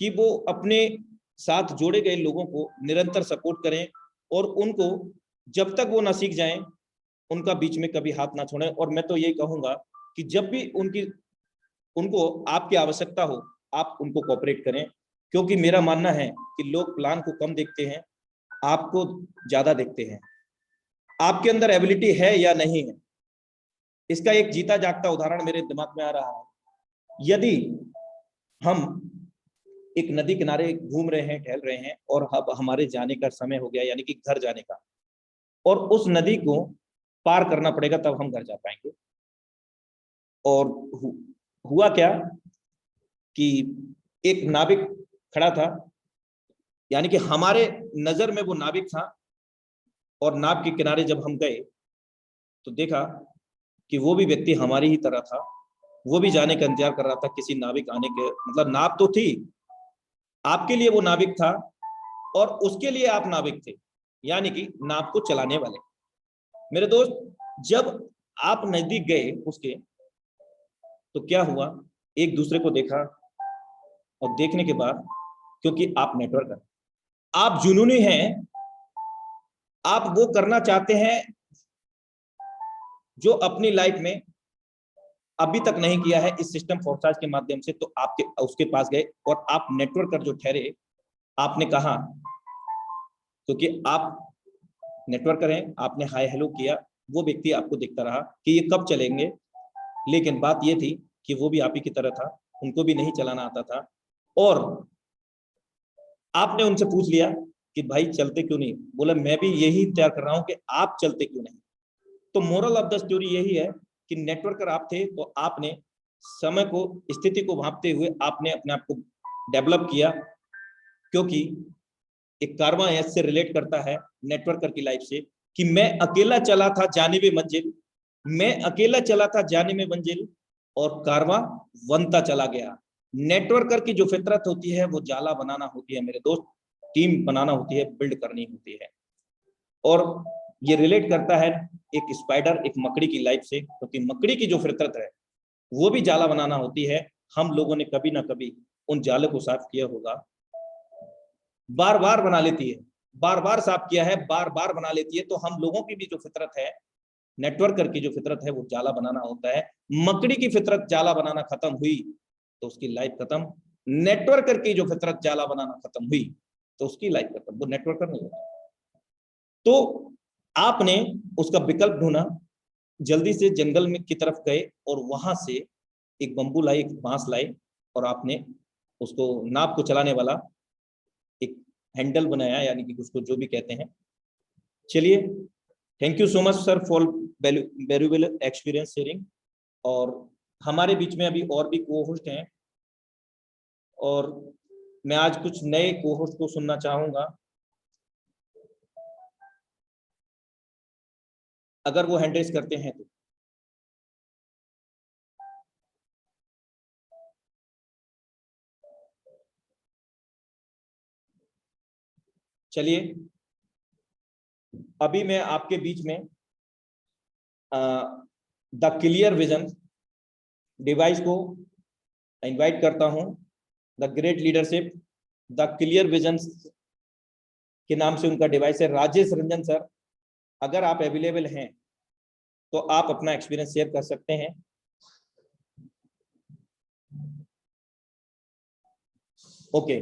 कि वो अपने साथ जोड़े गए लोगों को निरंतर सपोर्ट करें, और उनको जब तक वो ना सीख जाएं, उनका बीच में कभी हाथ ना छोड़ें। और मैं तो यही कहूंगा कि जब भी उनको आपकी आवश्यकता हो, आप उनको कोऑपरेट करें, क्योंकि मेरा मानना है कि लोग प्लान को कम देखते हैं, आपको ज्यादा देखते हैं। आपके अंदर एबिलिटी है या नहीं है, इसका एक जीता जागता उदाहरण मेरे दिमाग में आ रहा है। यदि हम एक नदी किनारे घूम रहे हैं, टहल रहे हैं, और अब हमारे जाने का समय हो गया, यानी कि घर जाने का, और उस नदी को पार करना पड़ेगा, तब हम घर जा पाएंगे। और हुआ क्या कि एक नाविक खड़ा था, यानी कि हमारे नजर में वो नाविक था, और नाव के किनारे जब हम गए तो देखा कि वो भी व्यक्ति हमारी ही तरह था। वो भी जाने का इंतजार कर रहा था किसी नाविक आने के, मतलब नाव तो थी, आपके लिए वो नाविक था और उसके लिए आप नाविक थे, यानी कि नाव को चलाने वाले। मेरे दोस्त, जब आप नजदीक गए उसके, तो क्या हुआ, एक दूसरे को देखा, और देखने के बाद, क्योंकि आप नेटवर्कर, आप जुनूनी हैं, आप वो करना चाहते हैं जो अपनी लाइफ में अभी तक नहीं किया है इस सिस्टम फोर्साज के माध्यम से, तो आपके उसके पास गए, और आप नेटवर्कर जो ठहरे, आपने कहा, क्योंकि आप नेटवर्कर हैं, आपने हाय हेलो किया। वो व्यक्ति आपको देखता रहा कि ये कब चलेंगे, लेकिन बात ये थी कि वो भी आप ही की तरह था, उनको भी नहीं चलाना आता था, और आपने उनसे पूछ लिया कि भाई चलते क्यों नहीं। बोला मैं भी यही इंतजार कर रहा हूं कि आप चलते क्यों नहीं। तो मोरल ऑफ द स्टोरी यही है कि नेटवर्कर आप थे, तो आपने समय को, स्थिति को भांपते हुए आपने अपने आप को डेवलप किया, क्योंकि एक कार्मा एस से रिलेट करता है नेटवर्कर की लाइफ से, कि मैं अकेला चला था जानिबे मंजिल, मैं अकेला चला था जानिबे मंजिल और कारवां बनता चला गया। नेटवर्कर की जो फितरत होती है वो जाला बनाना होती है मेरे दोस्त, टीम बनाना होती है, बिल्ड करनी होती है। और ये रिलेट करता है एक स्पाइडर, एक मकड़ी की लाइफ से, क्योंकि मकड़ी की जो फितरत है वो भी जाला बनाना होती है। हम लोगों ने कभी ना कभी उन जालों को साफ किया होगा, बार बार बना लेती है, बार बार साफ किया है, बार बार बना लेती है। तो हम लोगों की भी जो फितरत है, नेटवर्कर की जो फितरत है, वो जाला बनाना होता है। मकड़ी की फितरत जाला बनाना खत्म हुई तो उसकी लाइफ खत्म, नेटवर्कर की जो फितरत जाला बनाना खत्म हुई तो उसकी लाइफ खत्म, वो नेटवर्कर नहीं होता। तो आपने उसका विकल्प ढूंढा, जल्दी से जंगल में की तरफ गए और वहां से एक बंबू लाई, एक बांस लाई और आपने उसको नाव को चलाने वाला एक हैंडल बनाया, यानी कि उसको जो भी कहते हैं। चलिए, thank you so much sir for valuable experience sharing. और हमारे बीच में अभी और भी को होस्ट हैं और मैं आज कुछ नए को होस्ट को सुनना चाहूंगा, अगर वो हैंड रेज करते हैं तो। चलिए, अभी मैं आपके बीच में द क्लियर विजन डिवाइस को इनवाइट करता हूं। The great leadership, the clear vision के नाम से उनका डिवाइस है। राजेश रंजन सर, अगर आप अवेलेबल हैं तो आप अपना एक्सपीरियंस शेयर कर सकते हैं। ओके,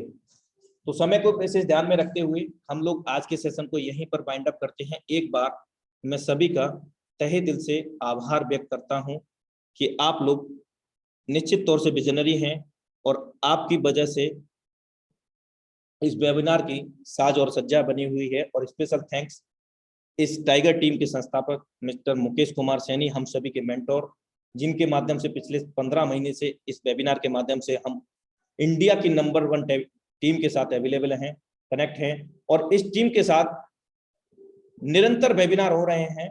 तो समय को विशेष ध्यान में रखते हुए हम लोग आज के सेशन को यहीं पर वाइंड अप करते हैं। एक बार मैं सभी का तहे दिल से आभार व्यक्त करता हूं कि आप लोग निश्चित तौर से विजनरी हैं और आपकी वजह से इस वेबिनार की साज और सज्जा बनी हुई है। और स्पेशल थैंक्स इस टाइगर टीम के संस्थापक मिस्टर मुकेश कुमार सैनी, हम सभी के मेंटोर, जिनके माध्यम से पिछले 15 महीने से इस वेबिनार के माध्यम से हम इंडिया की नंबर 1 टीम के साथ अवेलेबल हैं, कनेक्ट हैं। और इस टीम के साथ निरंतर वेबिनार हो रहे हैं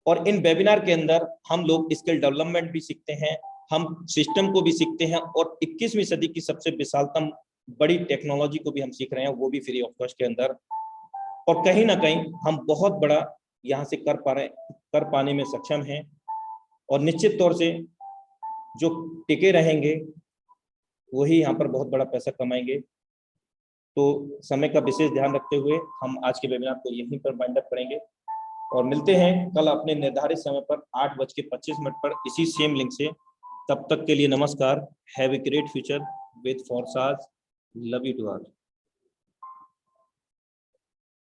और इन वेबिनार के अंदर हम लोग स्किल डेवलपमेंट भी सीखते हैं, हम सिस्टम को भी सीखते हैं और 21वीं सदी की सबसे विशालतम बड़ी टेक्नोलॉजी को भी हम सीख रहे हैं, वो भी फ्री ऑफ कॉस्ट के अंदर। और कहीं ना कहीं हम बहुत बड़ा यहाँ से कर पाने में सक्षम हैं और निश्चित तौर से जो टिके रहेंगे वही यहाँ पर बहुत बड़ा पैसा कमाएंगे। तो समय का विशेष ध्यान रखते हुए हम आज के वेबिनार को यहीं पर वाइंड अप करेंगे और मिलते हैं कल अपने निर्धारित समय पर 8:25 पर इसी सेम लिंक से। तब तक के लिए नमस्कार। Have a great future with Forsage. Love you to all.